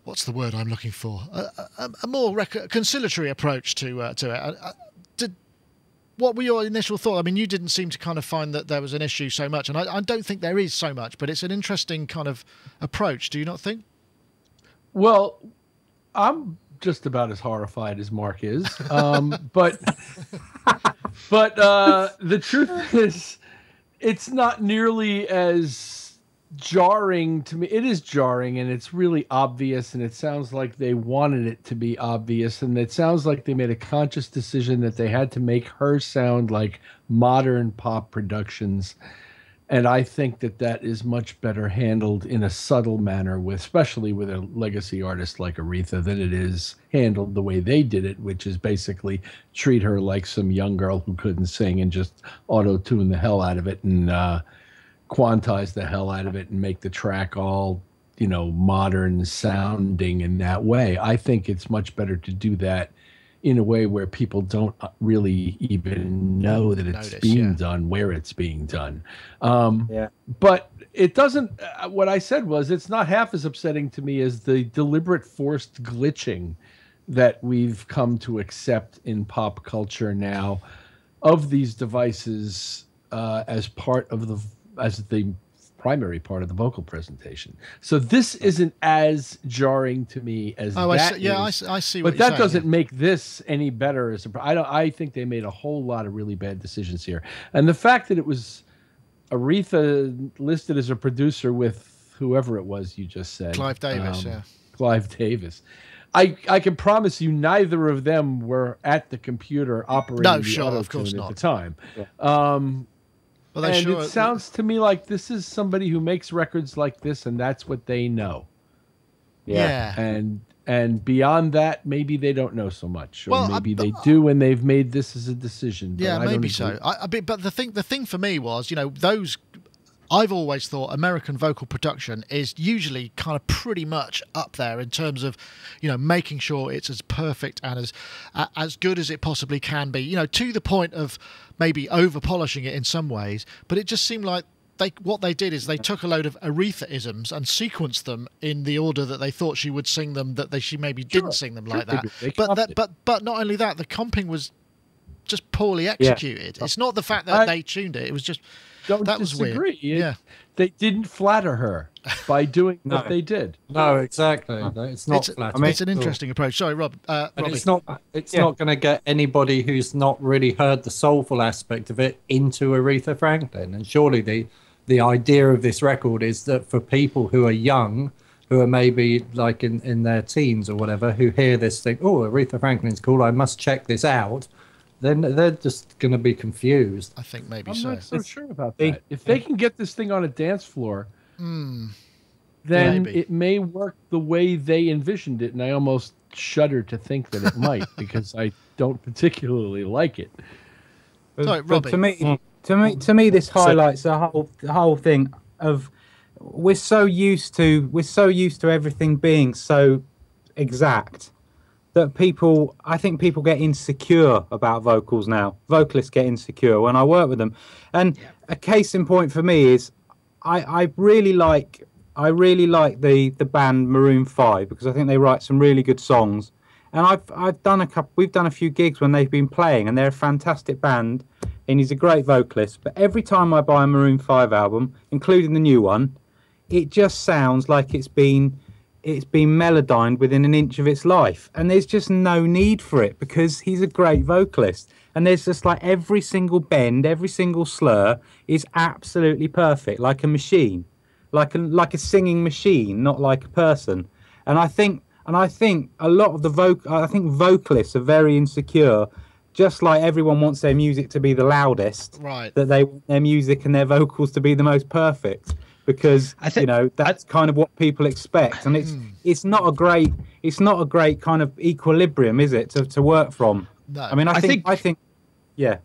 what's the word I'm looking for, a more conciliatory approach to it. what were your initial thoughts? I mean, you didn't seem to kind of find that there was an issue so much, and I don't think there is so much, but it's an interesting kind of approach. Do you not think? Well, I'm just about as horrified as Mark is, but the truth is, it's not nearly as jarring to me. It is jarring, and it's really obvious, and it sounds like they wanted it to be obvious, and it sounds like they made a conscious decision that they had to make her sound like modern pop productions. And I think that is much better handled in a subtle manner, especially with a legacy artist like Aretha, than it is handled the way they did it, which is basically treat her like some young girl who couldn't sing and just auto-tune the hell out of it and quantize the hell out of it and make the track all, modern sounding in that way. I think it's much better to do that in a way where people don't really even know that it's being done, where it's being done. But it doesn't, what I said was, it's not half as upsetting to me as the deliberate forced glitching that we've come to accept in pop culture now of these devices as the primary part of the vocal presentation. So this isn't as jarring to me as that I see what but you're that doesn't make this any better. I think they made a whole lot of really bad decisions here. And the fact that it was Aretha listed as a producer with whoever it was you just said. Clive Davis, Clive Davis. I can promise you neither of them were at the computer operating the auto-tune at the time. Yeah. Well, and it sounds to me like this is somebody who makes records like this, and that's what they know. Yeah. And beyond that, maybe they don't know so much, or maybe they do, and they've made this as a decision. Yeah, maybe so. But the thing for me was, those. I've always thought American vocal production is usually kind of pretty much up there in terms of, making sure it's as perfect and as good as it possibly can be, to the point of maybe over polishing it in some ways. But it just seemed like what they did is they took a load of Aretha-isms and sequenced them in the order that they thought she would sing them, she maybe didn't sing them like that. But not only that, the comping was just poorly executed. It's not the fact that they tuned it; it was just. That was weird. Yeah, they didn't flatter her by doing what they did. No, exactly. It's not flattering. It's an interesting approach. Sorry, Rob. And it's not. It's not going to get anybody who's not really heard the soulful aspect of it into Aretha Franklin. And surely the idea of this record is that for people who are young, who are maybe like in their teens or whatever, who hear this thing, oh, Aretha Franklin's cool, I must check this out. Then they're just going to be confused. I think maybe I'm so. not so sure about that. If they can get this thing on a dance floor, then it may work the way they envisioned it. And I almost shudder to think that it might, because I don't particularly like it. Sorry, Robbie. To me, this highlights the whole thing of we're so used to everything being so exact. That I think people get insecure about vocals now. Vocalists get insecure when I work with them. And a case in point for me is I really like the band Maroon 5, because I think they write some really good songs. And we've done a few gigs when they've been playing, and they're a fantastic band, and he's a great vocalist. But every time I buy a Maroon 5 album, including the new one, it just sounds like it's been melodined within an inch of its life, and there's just no need for it, because he's a great vocalist, and there's just like every single bend, every single slur is absolutely perfect, like a machine, like a singing machine, not like a person. And I think a lot of vocalists are very insecure, just like everyone wants their music to be the loudest, right? That they want their music and their vocals to be the most perfect. Because that's kind of what people expect, and it's not a great kind of equilibrium, is it, to work from? No. I mean, I think yeah.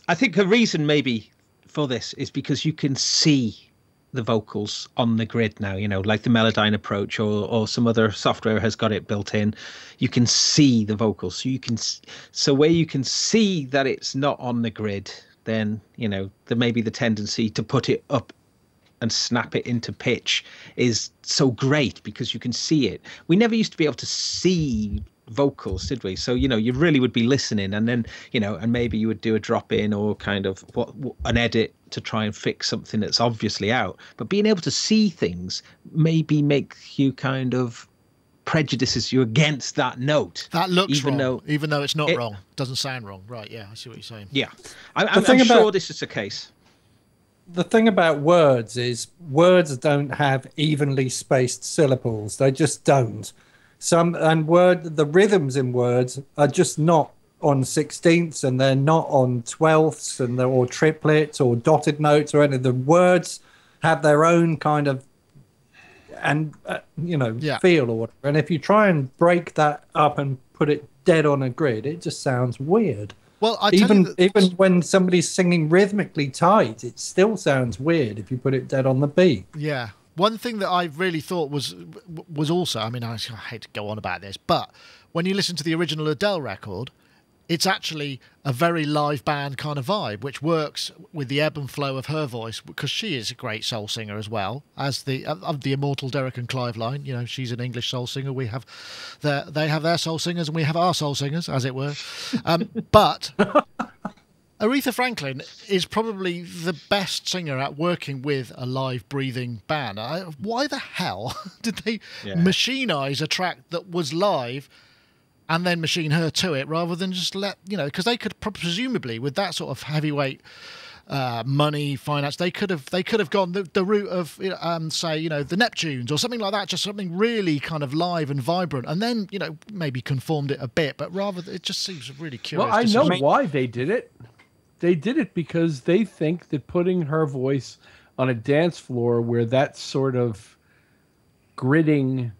I think the reason maybe for this is because you can see the vocals on the grid now, like the Melodyne approach or some other software has got it built in. You can see the vocals, so where you can see that it's not on the grid, then there may be the tendency to put it up and snap it into pitch is so great, because you can see it. We never used to be able to see vocals, did we? So, you know, you really would be listening, and then, you know, and maybe you would do a drop in or kind of an edit to try and fix something that's obviously out. But being able to see things maybe makes you kind of prejudices you against that note. That looks wrong, even though it's not wrong. Doesn't sound wrong. Right, yeah, I see what you're saying. Yeah. I'm sure this is the case. The thing about words is words don't have evenly spaced syllables. They just don't. The rhythms in words are just not on sixteenths, and they're not on twelfths, and they're or triplets or dotted notes or anything. The words have their own kind of feel or whatever. And if you try and break that up and put it dead on a grid, it just sounds weird. Well, even when somebody's singing rhythmically tight, it still sounds weird if you put it dead on the beat. Yeah. One thing that I really thought was also, I mean, I hate to go on about this, but when you listen to the original Adele record, it's actually a very live band kind of vibe, which works with the ebb and flow of her voice, because she is a great soul singer as well as the immortal Derek and Clive line. You know, she's an English soul singer. They have their soul singers, and we have our soul singers, as it were. But Aretha Franklin is probably the best singer at working with a live, breathing band. Why the hell did they machinize a track that was live and then machine her to it, rather than just because they could presumably, with that sort of heavyweight money, finance, they could have gone the route of say, the Neptunes or something like that, just something really kind of live and vibrant, and then maybe conformed it a bit, but rather it just seems really curious. Well, I know why they did it. They did it because they think that putting her voice on a dance floor where that sort of gridding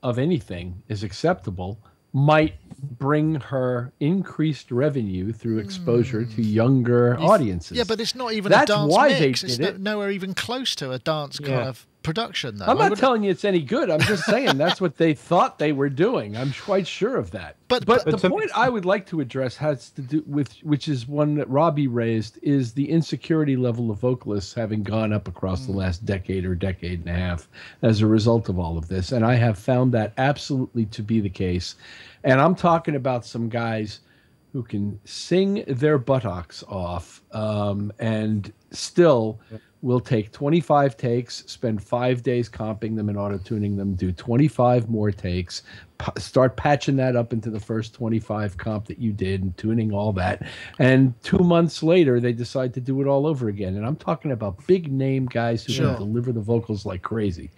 of anything is acceptable might bring her increased revenue through exposure to younger audiences. Yeah, but it's not even That's a dance why mix. They did it. Nowhere even close to a dance kind of production, though. I'm not telling you it's any good. I'm just saying that's what they thought they were doing. I'm quite sure of that. But the point I would like to address has to do with, which is one that Robbie raised, is the insecurity level of vocalists having gone up across the last decade or decade and a half as a result of all of this. And I have found that absolutely to be the case. And I'm talking about some guys who can sing their buttocks off and still will take 25 takes, spend 5 days comping them and auto-tuning them, do 25 more takes, start patching that up into the first 25 comp that you did and tuning all that. And 2 months later, they decide to do it all over again. And I'm talking about big-name guys who can deliver the vocals like crazy.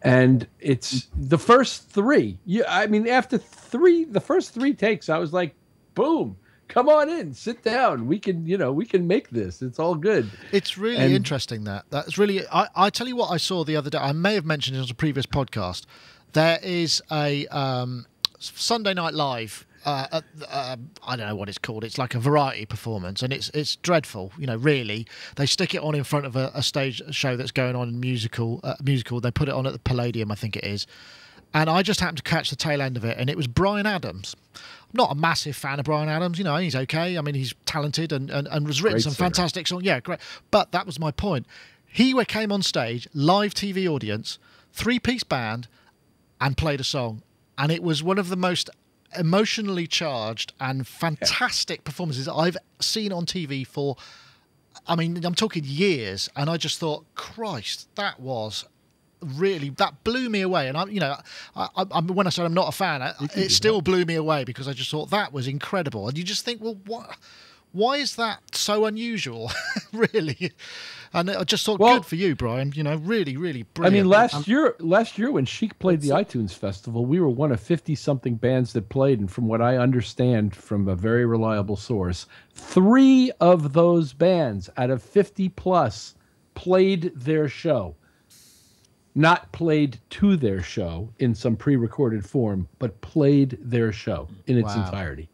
And it's the first three. After the first 3 takes, I was like, boom. Come on in, sit down. We can make this. It's all good. It's really interesting that's really. I tell you what, I saw the other day. I may have mentioned it on a previous podcast. There is a Sunday Night Live. I don't know what it's called. It's like a variety performance, and it's dreadful. Really, they stick it on in front of a stage show that's going on in musical. They put it on at the Palladium, I think it is. And I just happened to catch the tail end of it, and it was Bryan Adams. I'm not a massive fan of Bryan Adams. He's okay. I mean, he's talented and has written some fantastic songs. Yeah, great. But that was my point. He came on stage, live TV audience, 3-piece band, and played a song. And it was one of the most emotionally charged and fantastic performances I've seen on TV for, I'm talking years. And I just thought, Christ, that blew me away. And when I said I'm not a fan, it still blew me away, because I just thought that was incredible. And you just think, well, why is that so unusual? Really? And I just thought, good for you, Brian. Really, really brilliant. last year when Chic played the iTunes Festival, we were one of 50-something bands that played, and from what I understand from a very reliable source, 3 of those bands out of 50 plus played their show. Not played to their show in some pre-recorded form, but played their show in its entirety.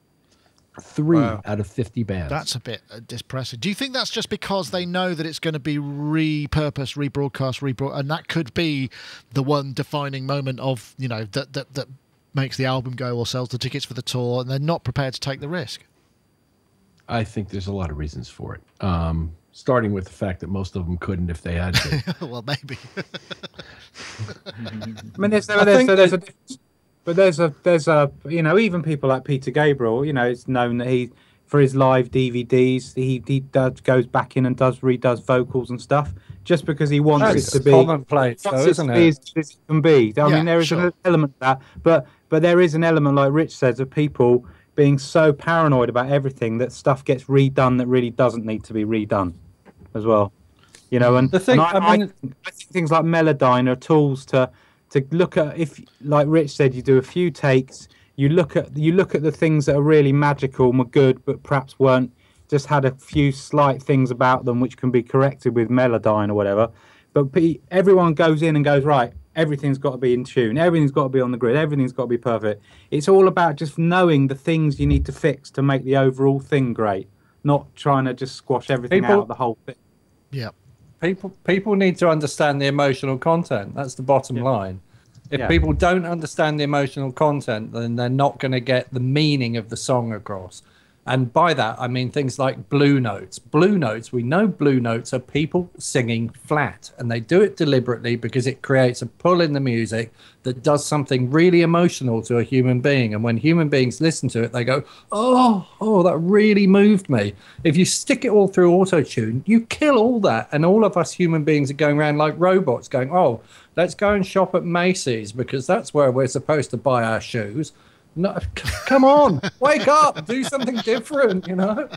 3 out of 50 bands. That's a bit depressing. Do you think that's just because they know that it's going to be repurposed, rebroadcast, and that could be the one defining moment of, that makes the album go or sells the tickets for the tour, and they're not prepared to take the risk? I think there's a lot of reasons for it. Starting with the fact that most of them couldn't if they had to. Well, maybe. There's a difference. But there's a you know, even people like Peter Gabriel, you know, it's known that he, for his live DVDs, he goes back in and redoes vocals and stuff just because he wants it to be commonplace, though, isn't it? As it can be. I mean, there is an element of that, but there is an element, like Rich says, of people being so paranoid about everything that stuff gets redone that really doesn't need to be redone as well. You know, and the thing, I think things like Melodyne are tools to look at. If, like Rich said, you do a few takes, you look at the things that are really magical and were good, but perhaps weren't, just had a few slight things about them which can be corrected with Melodyne or whatever. But everyone goes in and goes, right, everything's got to be in tune, everything's got to be on the grid, everything's got to be perfect. It's all about just knowing the things you need to fix to make the overall thing great, not trying to just squash everything out of the whole thing. Yeah. People need to understand the emotional content. That's the bottom line. If people don't understand the emotional content, then they're not going to get the meaning of the song across. And by that, I mean things like blue notes. Blue notes, we know blue notes are people singing flat, and they do it deliberately because it creates a pull in the music that does something really emotional to a human being. And when human beings listen to it, they go, oh, that really moved me. If you stick it all through auto-tune, you kill all that. And all of us human beings are going around like robots going, oh, let's go and shop at Macy's because that's where we're supposed to buy our shoes. No, come on, wake up, do something different, you know.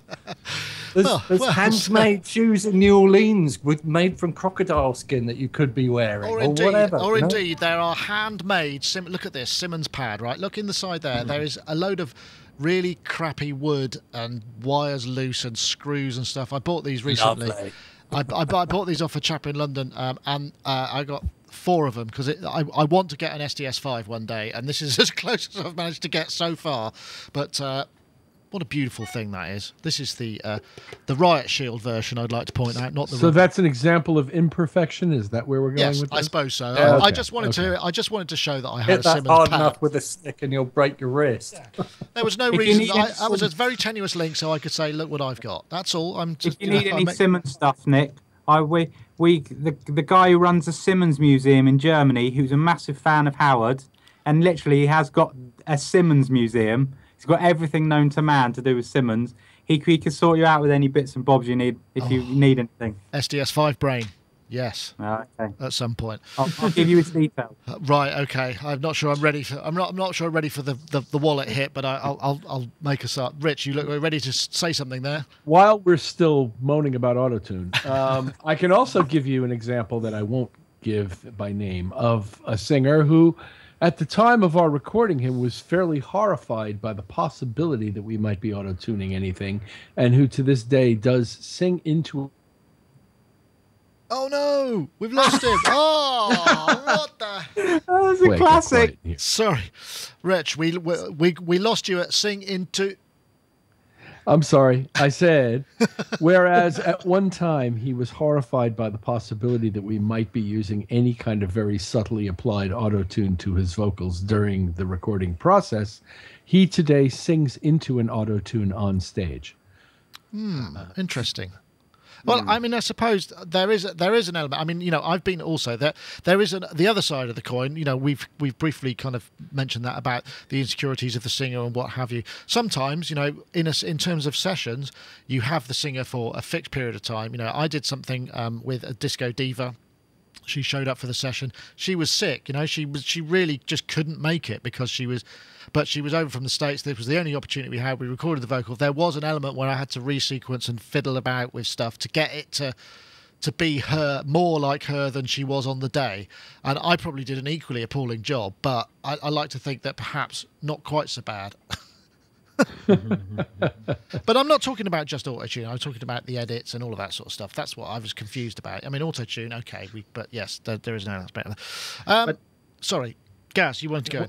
There's handmade shoes in New Orleans made from crocodile skin that you could be wearing, or whatever. Or indeed, there are handmade. Look at this Simmons pad, right? Look in the side there. There is a load of really crappy wood and wires loose and screws and stuff. I bought these recently. I bought these off a chap in London, and I got 4 of them because I want to get an SDS5 one day, and this is as close as I've managed to get so far. But what a beautiful thing that is. This is the Riot Shield version, I'd like to point out, not the. So that's an example of imperfection. Is that where we're going with this? I suppose so. Yeah, I just wanted to show that I had a Simmons hard pad. enough with a stick and you'll break your wrist. Yeah. There was no reason. That was a very tenuous link, so I could say, look what I've got. That's all. I'm just. If you need any Simmons stuff, Nick, the guy who runs the Simmons Museum in Germany, who's a massive fan of Howard, and literally he has got a Simmons Museum. He's got everything known to man to do with Simmons. He could sort you out with any bits and bobs you need if you need anything. SDS5 brain, yes. Okay. At some point, I'll give you his details. Right. Okay. I'm not sure I'm ready for. I'm not sure I'm ready for the wallet hit, but I'll make us up. Rich, you look ready to say something there. While we're still moaning about autotune, I can also give you an example that I won't give by name of a singer who, at the time of our recording him, was fairly horrified by the possibility that we might be auto-tuning anything, and who to this day does sing into. Oh no, we've lost him. Oh, what the? That was a classic. Sorry, Rich, we lost you at sing into. I'm sorry, I said, whereas at one time he was horrified by the possibility that we might be using any kind of very subtly applied auto-tune to his vocals during the recording process, he today sings into an auto-tune on stage. Interesting. Well, I mean, I suppose there is an element. I mean, you know, I've been also there is the other side of the coin. You know, we've briefly kind of mentioned that about the insecurities of the singer and what have you. Sometimes, you know, in terms of sessions, you have the singer for a fixed period of time. You know, I did something with a disco diva. She showed up for the session. She was sick, you know. She really just couldn't make it because she was over from the States. This was the only opportunity we had. We recorded the vocal. There was an element where I had to resequence and fiddle about with stuff to get it to be her, more like her than she was on the day. And I probably did an equally appalling job, but I like to think that perhaps not quite so bad. But I'm not talking about just auto-tune. I'm talking about the edits and all of that sort of stuff. That's what I was confused about. I mean, auto-tune, okay, but yes, there is an aspect of that. Sorry, Gaz, you wanted to go.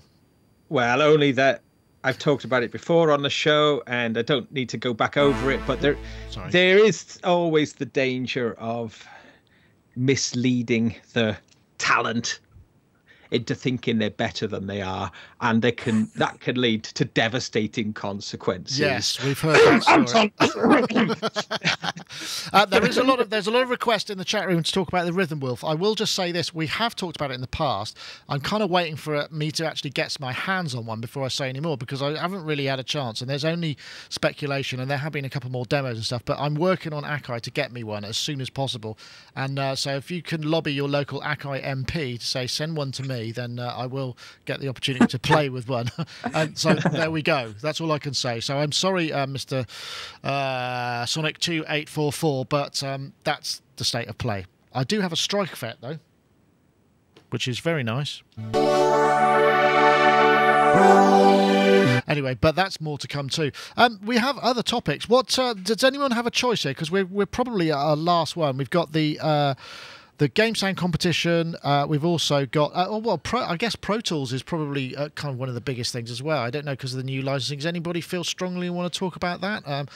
Well, only that I've talked about it before on the show, and I don't need to go back over it. But there is always the danger of misleading the talent into thinking they're better than they are, and that can lead to devastating consequences. Yes, we've heard that story. There's a lot of request in the chat room to talk about the Rhythm Wolf. I will just say this: we have talked about it in the past. I'm kind of waiting for me to actually get my hands on one before I say any more, because I haven't really had a chance, and there's only speculation, and there have been a couple more demos and stuff. But I'm working on Akai to get me one as soon as possible, and so if you can lobby your local Akai MP to say send one to me, then I will get the opportunity to play with one. And so there we go. That's all I can say. So I'm sorry, Mr. Sonic 2844, but that's the state of play. I do have a strike effect though, which is very nice. Anyway, but that's more to come too. We have other topics. What does anyone have a choice here? Because we're probably at our last one. We've got the game sound competition. We've also got I guess Pro Tools is probably kind of one of the biggest things as well. I don't know, because of the new licensing. Does anybody feel strongly and want to talk about that?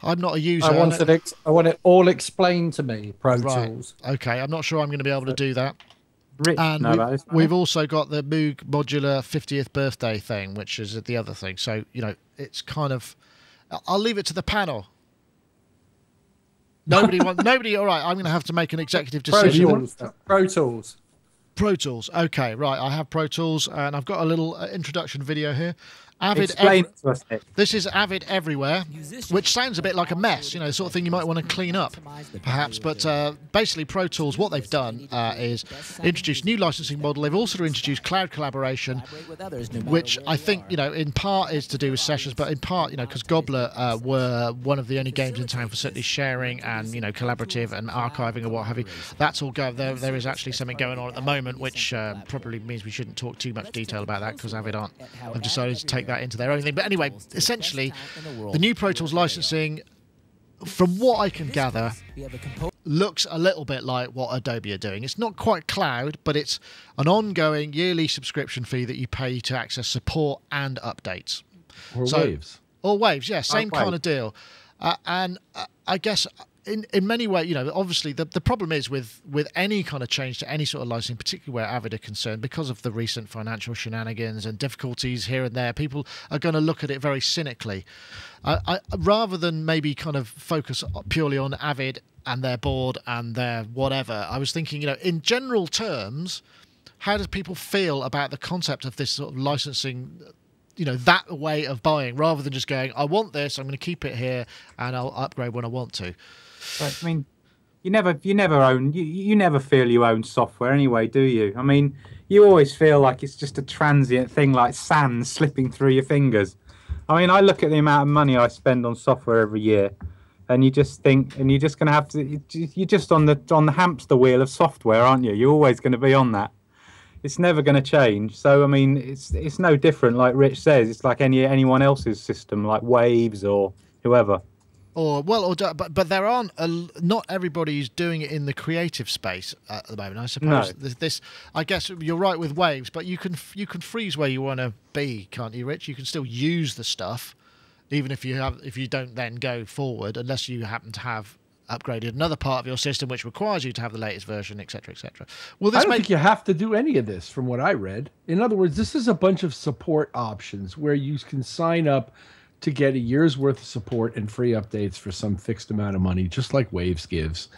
I'm not a user. I want it all explained to me. Pro Tools. Okay, I'm not sure I'm going to be able to do that. Rich, and we've also got the Moog Modular 50th birthday thing, which is the other thing. So, you know, it's kind of... I'll leave it to the panel. Nobody. All right, I'm going to have to make an executive decision. Pro Tools. Pro Tools. Okay, right. I have Pro Tools, and I've got a little introduction video here. Explain it to us, Nick. This is Avid Everywhere, which sounds a bit like a mess, you know, the sort of thing you might want to clean up, perhaps. But basically, Pro Tools, what they've done is introduce new licensing model. They've also introduced cloud collaboration, which I think, you know, in part is to do with sessions, but in part, you know, because Gobbler were one of the only games in town facility sharing and, you know, collaborative and archiving and what have you. That's all going. There is actually something going on at the moment, which probably means we shouldn't talk too much detail about that, because Avid have decided to take that into their own thing. But anyway, essentially, the new Pro Tools licensing, from what I can gather, looks a little bit like what Adobe are doing. It's not quite cloud, but it's an ongoing yearly subscription fee that you pay to access support and updates. Or Waves. Or Waves, yeah, same kind of deal. And I guess... In many ways, you know, obviously the problem is with any kind of change to any sort of licensing, particularly where Avid are concerned, because of the recent financial shenanigans and difficulties here and there, people are going to look at it very cynically. Rather than maybe kind of focus purely on Avid and their board and their whatever, I was thinking, you know, in general terms, how do people feel about the concept of this sort of licensing, you know, that way of buying, rather than just going, I want this, I'm going to keep it here, and I'll upgrade when I want to. But, I mean, you never feel you own software anyway, do you? I mean, you always feel like it's just a transient thing, like sand slipping through your fingers. I mean, I look at the amount of money I spend on software every year, and you just think, and you're just going to have to, you're just on the hamster wheel of software, aren't you? You're always going to be on that. It's never going to change. So, I mean, it's no different, like Rich says. It's like anyone else's system, like Waves or whoever. But there aren't not everybody's doing it in the creative space at the moment. I suppose this. I guess you're right with Waves, but you can freeze where you want to be, can't you, Rich? You can still use the stuff, even if you don't then go forward, unless you happen to have upgraded another part of your system which requires you to have the latest version, etc., etc. Well, I don't think you have to do any of this, from what I read. In other words, this is a bunch of support options where you can sign up to get a year's worth of support and free updates for some fixed amount of money, just like Waves gives.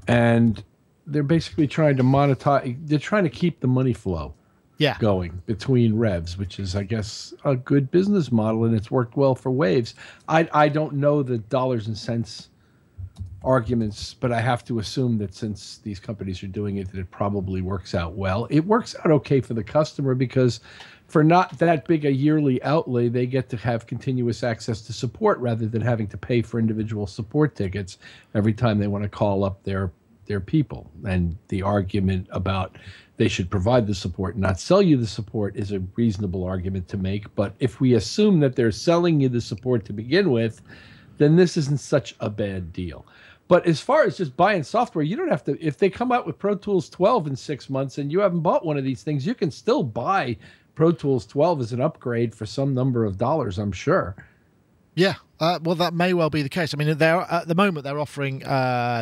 And they're basically trying to monetize. They're trying to keep the money flow going between revs, which is, I guess, a good business model, and it's worked well for Waves. I don't know the dollars and cents arguments, but I have to assume that since these companies are doing it, that it probably works out well. It works out okay for the customer, because for not that big a yearly outlay, they get to have continuous access to support rather than having to pay for individual support tickets every time they want to call up their people. And the argument about they should provide the support and not sell you the support is a reasonable argument to make. But if we assume that they're selling you the support to begin with, then this isn't such a bad deal. But as far as just buying software, you don't have to. If they come out with Pro Tools 12 in 6 months and you haven't bought one of these things, you can still buy Pro Tools 12 as an upgrade for some number of dollars, I'm sure. Yeah, Well, that may well be the case. I mean, they're at the moment they're offering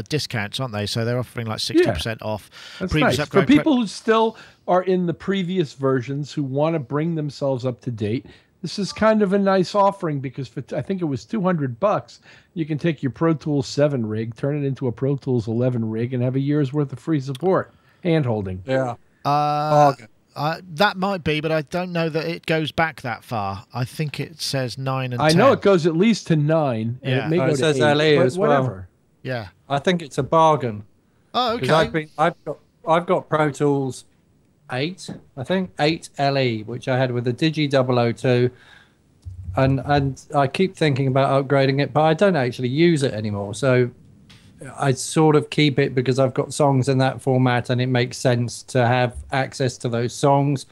discounts, aren't they? So they're offering like 60% off. That's nice. For people who still are in the previous versions who want to bring themselves up to date, this is kind of a nice offering because for I think it was $200, you can take your Pro Tools 7 rig, turn it into a Pro Tools 11 rig, and have a year's worth of free support, hand holding. Yeah. That might be, but I don't know that it goes back that far. I think it says 9 and 10. I know it goes at least to 9, and it may go it to says 8, LE but as whatever. well. Yeah. I think it's a bargain. Oh, okay. I've got Pro Tools 8, I think 8 LE, which I had with the Digi 002, and I keep thinking about upgrading it, but I don't actually use it anymore. So I sort of keep it because I've got songs in that format and it makes sense to have access to those songs.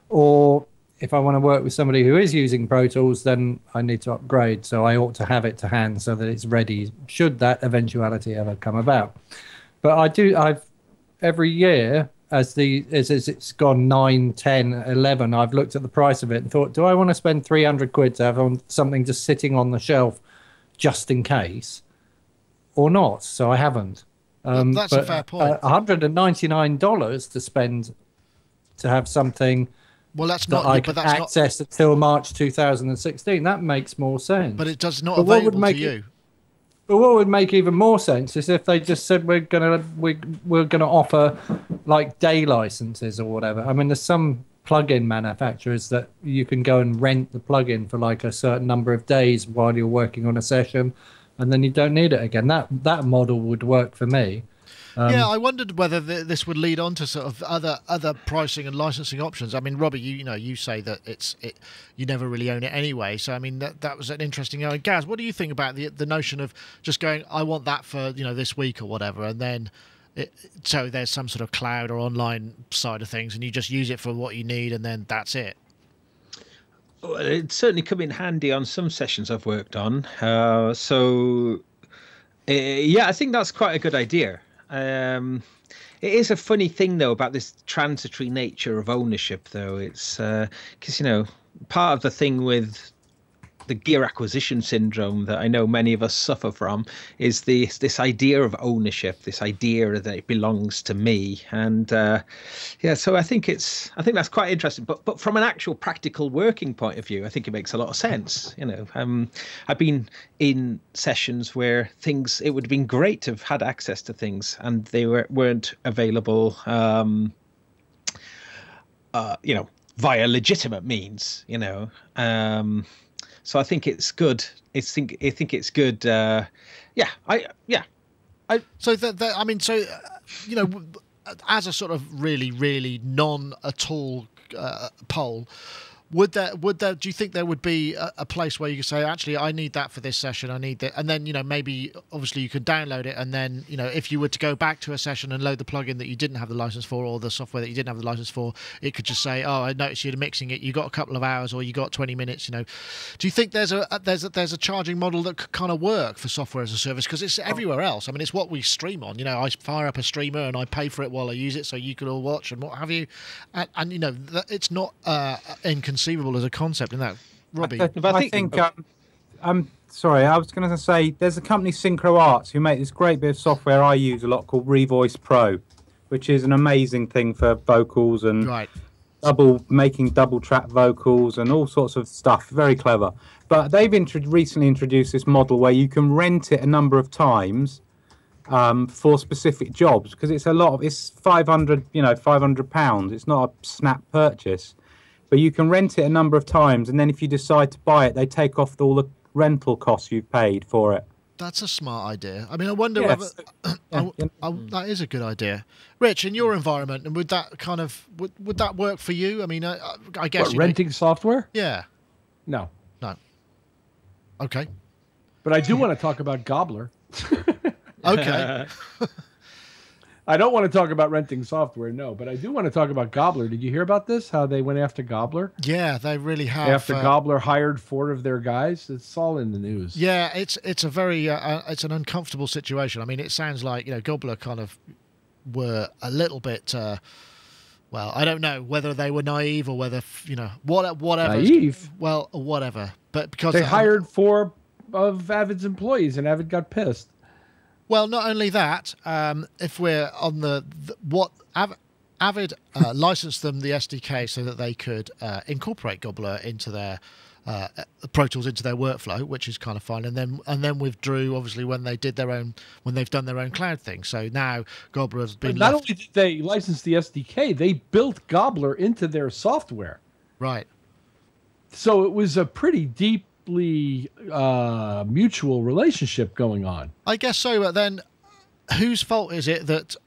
Or if I want to work with somebody who is using Pro Tools, then I need to upgrade. So I ought to have it to hand so that it's ready should that eventuality ever come about. But I've every year as it's gone 9, 10, 11, I've looked at the price of it and thought, do I want to spend 300 quid to have on something just sitting on the shelf just in case? Or not, so I haven't. That's a fair point. $199 to spend to have something I can access until March 2016. That makes more sense. But it does not available to you. But what would make even more sense is if they just said we're gonna offer like day licenses or whatever. I mean, there's some plug-in manufacturers that you can go and rent the plug-in for like a certain number of days while you're working on a session, and then you don't need it again. That model would work for me. Yeah, I wondered whether this would lead on to sort of other pricing and licensing options. I mean, Robbie, you say that you never really own it anyway. So I mean, that was an interesting. Gaz, what do you think about the notion of just going, I want that for this week or whatever, and then so there's some sort of cloud or online side of things, and you just use it for what you need, and then that's it. Well, it's certainly come in handy on some sessions I've worked on. Yeah, I think that's quite a good idea. It is a funny thing though about this transitory nature of ownership though. It's because part of the thing with the gear acquisition syndrome that I know many of us suffer from is this idea of ownership, this idea that it belongs to me. And so I think that's quite interesting. But from an actual practical working point of view, I think it makes a lot of sense. I've been in sessions where it would have been great to have had access to things and they weren't available via legitimate means, so I think it's good. I think it's good. As a sort of really, really non at all poll, would there do you think there would be a place where you could say, actually, I need that for this session, I need that, and then maybe obviously you could download it, and then if you were to go back to a session and load the plugin that you didn't have the license for, or the software that you didn't have the license for, it could just say, oh, I noticed you're mixing it, you got a couple of hours or you got 20 minutes. Do you think there's a charging model that could kind of work for software as a service? Because it's everywhere else. I mean, it's what we stream on. I fire up a streamer and I pay for it while I use it, so you could all watch and what have you, and it's not inconceivable as a concept in that. Robbie, I'm sorry, I was going to say there's a company, Synchro Arts, who make this great bit of software I use a lot called Revoice Pro, which is an amazing thing for vocals and making double track vocals and all sorts of stuff. Very clever. But they've recently introduced this model where you can rent it a number of times for specific jobs, because it's £500. It's not a snap purchase. But you can rent it a number of times, and then if you decide to buy it, they take off all the rental costs you've paid for it. That's a smart idea. I mean, I wonder whether that is a good idea. Rich, in your environment, and would that would that work for you? I mean, I guess renting software. Yeah. No. Okay. But I do want to talk about Gobbler. Okay. I don't want to talk about renting software, no, but I do want to talk about Gobbler. Did you hear about this? How they went after Gobbler? Yeah, they really have. After Gobbler hired 4 of their guys, it's all in the news. Yeah, it's a very it's an uncomfortable situation. I mean, it sounds like Gobbler kind of were a little bit. Well, I don't know whether they were naive or whether whatever. Naive. Well, whatever, but because they hired 4 of Avid's employees, and Avid got pissed. Well, not only that, if we're on Avid licensed them the SDK so that they could incorporate Gobbler into their Pro Tools into their workflow, which is kind of fun, and then withdrew obviously when they've done their own cloud thing. So now Gobbler has been not only did they license the SDK, they built Gobbler into their software. Right. So it was a pretty deeply mutual relationship going on. I guess so, but then whose fault is it that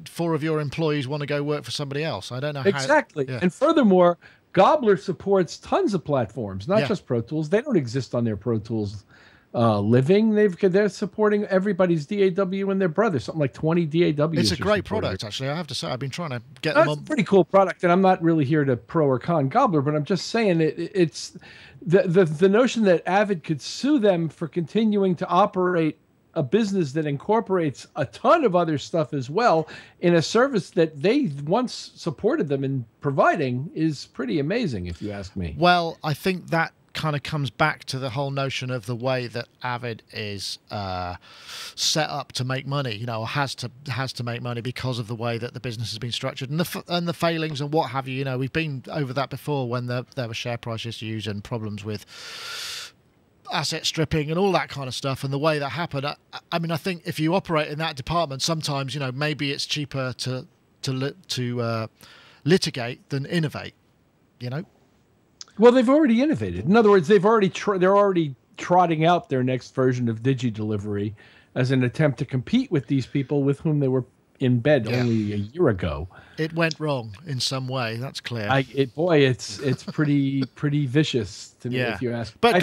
4 of your employees want to go work for somebody else? I don't know how. Exactly. Yeah. And furthermore, Gobbler supports tons of platforms, not just Pro Tools. They don't exist on their Pro Tools living. They're supporting everybody's DAW and their brother, something like 20 DAWs. It's a great product, actually. I have to say, I've been trying to get them on. It's a pretty cool product, and I'm not really here to pro or con Gobbler, but I'm just saying it's the notion that Avid could sue them for continuing to operate a business that incorporates a ton of other stuff as well in a service that they once supported them in providing is pretty amazing, if you ask me. Well, I think that kind of comes back to the whole notion of the way that Avid is set up to make money, you know, or has to make money because of the way that the business has been structured and the failings and what have you. You know, we've been over that before when there were share price issues and problems with asset stripping and all that kind of stuff, and the way that happened. I mean, I think if you operate in that department, sometimes, you know, maybe it's cheaper to litigate than innovate, you know. Well, they've already innovated. In other words, they're already trotting out their next version of DigiDelivery as an attempt to compete with these people with whom they were in bed only a year ago. It went wrong in some way. That's clear. It's pretty vicious to me, if you ask. But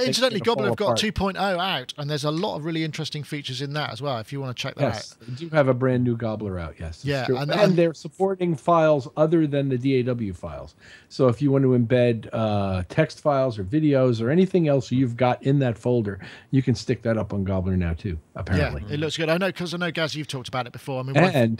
incidentally, Gobbler have got 2.0 out, and there's a lot of really interesting features in that as well. If you want to check that out, they do have a brand new Gobbler out. Yes, yeah, and they're supporting files other than the DAW files. So if you want to embed text files or videos or anything else you've got in that folder, you can stick that up on Gobbler now too. Apparently, yeah, it looks good. I know, Gaz, you've talked about it before. I mean,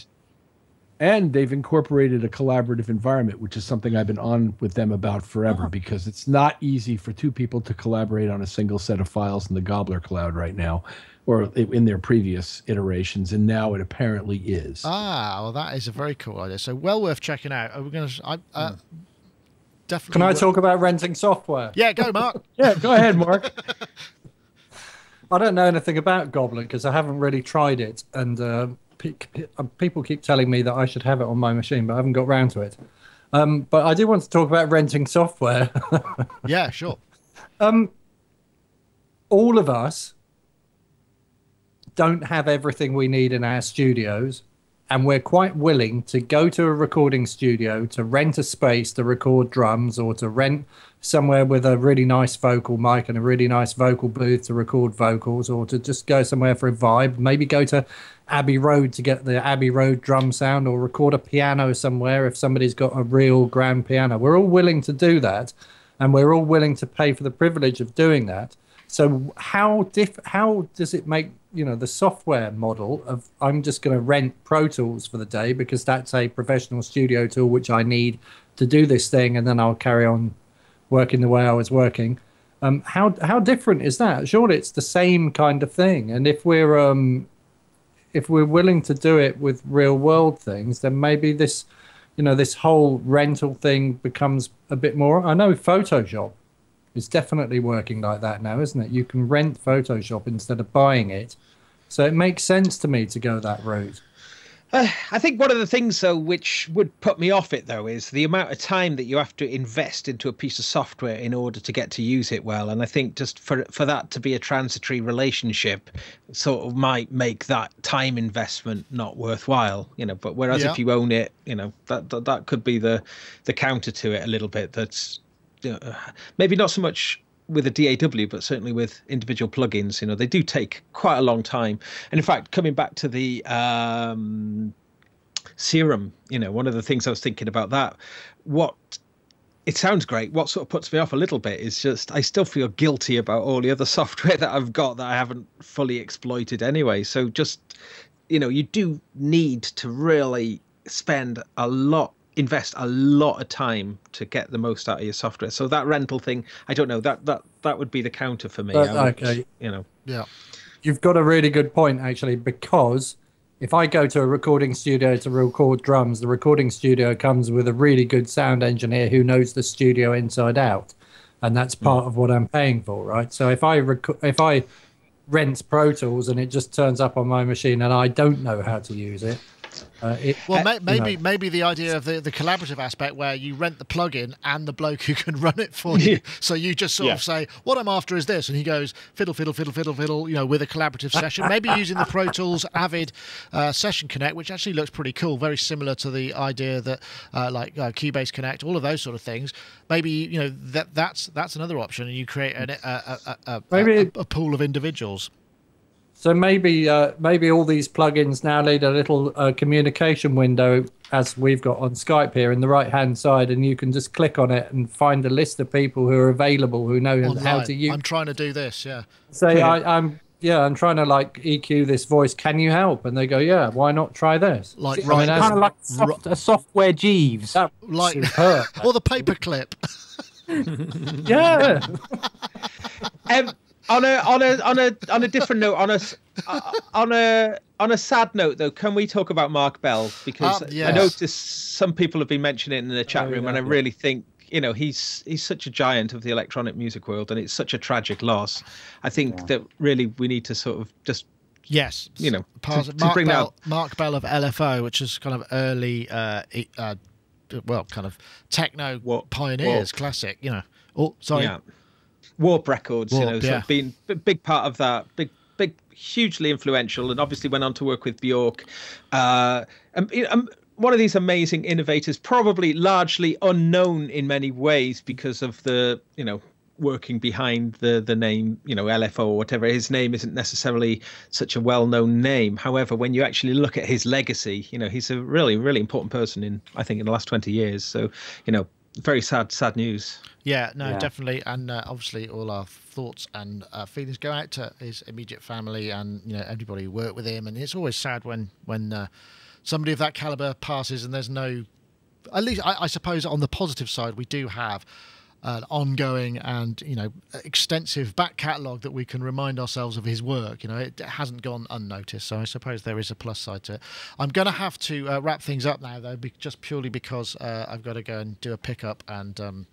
and they've incorporated a collaborative environment, which is something I've been on with them about forever, because it's not easy for 2 people to collaborate on a single set of files in the Gobbler cloud right now, or in their previous iterations, and now it apparently is. Well, that is a very cool idea. So well worth checking out. We're going to definitely. Can I talk about renting software? Yeah, go, Mark. Yeah, go ahead, Mark. I don't know anything about Gobbler because I haven't really tried it, and people keep telling me that I should have it on my machine, but I haven't got round to it. But I do want to talk about renting software. Yeah, sure. All of us don't have everything we need in our studios, and we're quite willing to go to a recording studio to rent a space to record drums, or to rent somewhere with a really nice vocal mic and a really nice vocal booth to record vocals, or to just go somewhere for a vibe, maybe go to Abbey Road to get the Abbey Road drum sound, or record a piano somewhere if somebody's got a real grand piano. We're all willing to do that, and we're all willing to pay for the privilege of doing that. So how does it make, you know, the software model of I'm just going to rent Pro Tools for the day because that's a professional studio tool which I need to do this thing, and then I'll carry on working the way I was working. How different is that? Surely it's the same kind of thing. And if we're willing to do it with real world things, then maybe this, you know, this whole rental thing becomes a bit more. I know Photoshop is definitely working like that now, isn't it? You can rent Photoshop instead of buying it. So it makes sense to me to go that route. I think one of the things, though, which would put me off it, though, is the amount of time that you have to invest into a piece of software in order to get to use it well. And I think just for that to be a transitory relationship sort of might make that time investment not worthwhile, you know. But whereas if you own it, you know, that could be the counter to it a little bit. That's, you know, maybe not so much with a DAW, but certainly with individual plugins, you know, they do take quite a long time. And in fact, coming back to the Serum, you know, one of the things I was thinking about that, it sounds great. What sort of puts me off a little bit is just I still feel guilty about all the other software that I've got that I haven't fully exploited anyway. So just, you know, you do need to really spend a lot invest a lot of time to get the most out of your software. So that rental thing, I don't know, that would be the counter for me. Okay. Yeah. You've got a really good point, actually, because if I go to a recording studio to record drums, the recording studio comes with a really good sound engineer who knows the studio inside out. And that's part of what I'm paying for, right? So if I rent Pro Tools and it just turns up on my machine and I don't know how to use it, maybe the idea of the collaborative aspect where you rent the plugin and the bloke who can run it for you. So you just sort of say, what I'm after is this, and he goes fiddle, fiddle, fiddle, fiddle, fiddle, with a collaborative session. Maybe using the Pro Tools Avid Session Connect, which actually looks pretty cool, very similar to the idea that like Cubase Connect, all of those sort of things. Maybe that's another option, and you create a pool of individuals. So maybe all these plugins now need a little communication window, as we've got on Skype here, in the right-hand side, and you can just click on it and find a list of people who are available who know online. How to use. I'm trying to do this, yeah. Say I'm trying to like EQ this voice. Can you help? And they go, yeah. Why not try this? Like kind of like a software Jeeves, or the paperclip. Yeah. On a different note, on a sad note though, can we talk about Mark Bell? Because yes. I noticed some people have been mentioning it in the chat room, and I really think he's such a giant of the electronic music world, and it's such a tragic loss. I think that really we need to sort of just to bring out Mark Bell of LFO, which is kind of early kind of techno pioneers, classic. Oh, sorry. Yeah. Warp Records, Warp, sort of been a big part of that, big, hugely influential, and obviously went on to work with Bjork. One of these amazing innovators, probably largely unknown in many ways because of the, working behind the name, LFO or whatever. His name isn't necessarily such a well-known name. However, when you actually look at his legacy, he's a really, really important person in the last 20 years. So, very sad news. Yeah, definitely, and obviously all our thoughts and feelings go out to his immediate family and everybody who worked with him. And it's always sad when somebody of that caliber passes, and there's no. At least I suppose on the positive side, we do have an ongoing and extensive back catalogue that we can remind ourselves of his work. It hasn't gone unnoticed, so I suppose there is a plus side to it. I'm going to have to wrap things up now, though, just purely because I've got to go and do a pickup, and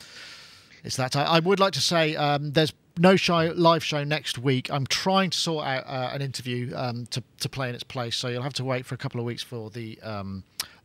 it's that time. I would like to say there's no live show next week. I'm trying to sort out an interview to play in its place, so you'll have to wait for a couple of weeks for the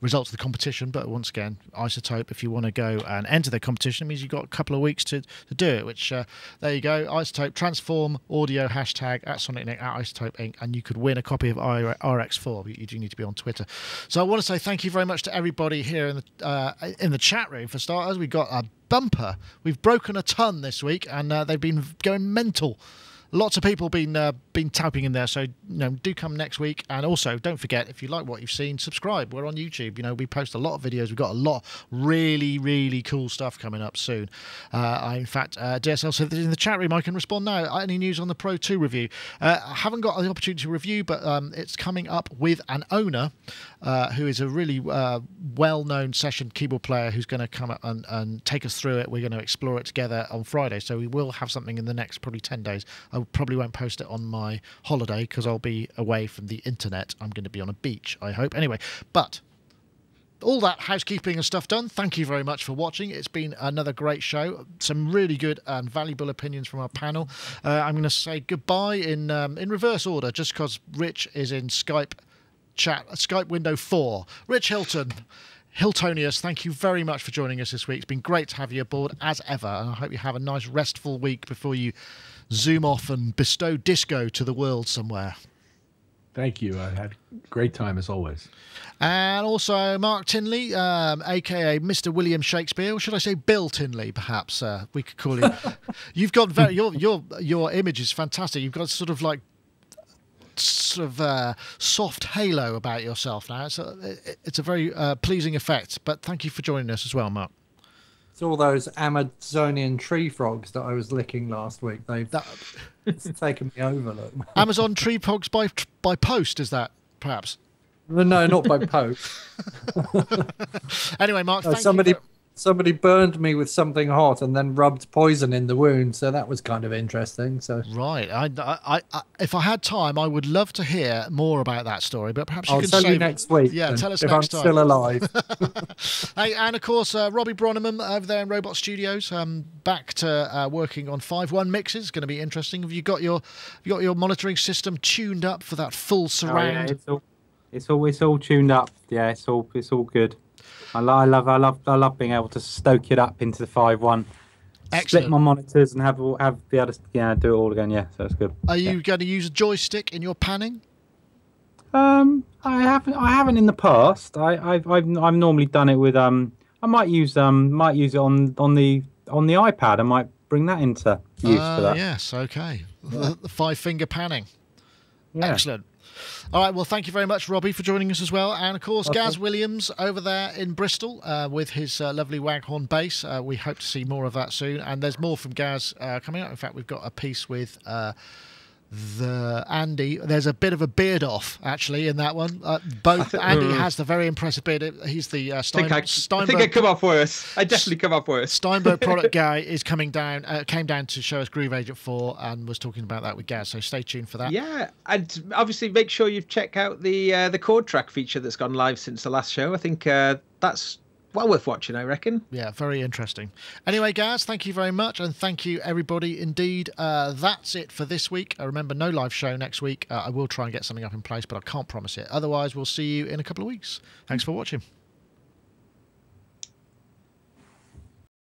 results of the competition. But once again, iZotope, if you want to go and enter the competition, it means you've got a couple of weeks to do it, which there you go. iZotope, transform audio, hashtag at SonicNick, at iZotope Inc., and you could win a copy of RX4, but you do need to be on Twitter. So I want to say thank you very much to everybody here in the chat room. For starters, we got a bumper. We've broken a ton this week, and they've been going mental. Lots of people been typing in there, so do come next week. And also, don't forget, if you like what you've seen, subscribe. We're on YouTube. We post a lot of videos. We've got a lot really, really cool stuff coming up soon. In fact, DSL said that in the chat room I can respond now. Any news on the Pro 2 review? I haven't got the opportunity to review, but it's coming up with an owner who is a really well-known session keyboard player who's going to come up and take us through it. We're going to explore it together on Friday, so we will have something in the next probably 10 days. I probably won't post it on my holiday because I'll be away from the internet. I'm going to be on a beach, I hope. Anyway, but all that housekeeping and stuff done. Thank you very much for watching. It's been another great show. Some really good and valuable opinions from our panel. I'm going to say goodbye in reverse order, just because Rich is in Skype window 4. Rich Hilton. Hiltonius, thank you very much for joining us this week. It's been great to have you aboard as ever, and I hope you have a nice restful week before you zoom off and bestow disco to the world somewhere. Thank you. I had a great time as always. And also Mark Tinley, aka Mr. William Shakespeare, or should I say Bill Tinley? Perhaps we could call him. You've got your image is fantastic. You've got sort of soft halo about yourself now. It's a very pleasing effect. But thank you for joining us as well, Mark. It's all those Amazonian tree frogs that I was licking last week. It's taken me over. Look. Amazon tree frogs by post, is that perhaps? No, not by poke. Anyway, Mark, Somebody burned me with something hot and then rubbed poison in the wound, so that was kind of interesting. So right, I if I had time, I would love to hear more about that story, but perhaps you I'll can tell save you next week. Yeah, tell us if next I'm time. still alive. Hey, and of course, Robbie Bronneman over there in Robot Studios, back to working on 5.1 mixes. It's going to be interesting. Have you got your monitoring system tuned up for that full surround? Oh, yeah, it's all tuned up. Yeah, it's all good. I love being able to stoke it up into the 5.1. Split my monitors and be able to do it all again. Yeah, so it's good. Are you going to use a joystick in your panning? I haven't in the past. I've normally done it with I might use it on the iPad. I might bring that into use for that. Yes, okay. Yeah. The 5-finger panning. Yeah. Excellent. All right, well, thank you very much, Robbie, for joining us as well. And, of course, Gaz Williams over there in Bristol with his lovely Waghorn bass. We hope to see more of that soon. And there's more from Gaz coming out. In fact, we've got a piece with Andy. There's a bit of a beard off, actually, in that one. Andy has the very impressive beard. He's the Steinberg. I think I come up worse. I definitely come up worse. Steinberg product guy is came down to show us Groove Agent 4 and was talking about that with Gaz. So stay tuned for that. Yeah, and obviously make sure you check out the chord track feature that's gone live since the last show. I think that's well worth watching, I reckon. Yeah, very interesting. Anyway, Gaz, thank you very much, and thank you, everybody, indeed. That's it for this week. Remember, no live show next week. I will try and get something up in place, but I can't promise it. Otherwise, we'll see you in a couple of weeks. Thanks for watching.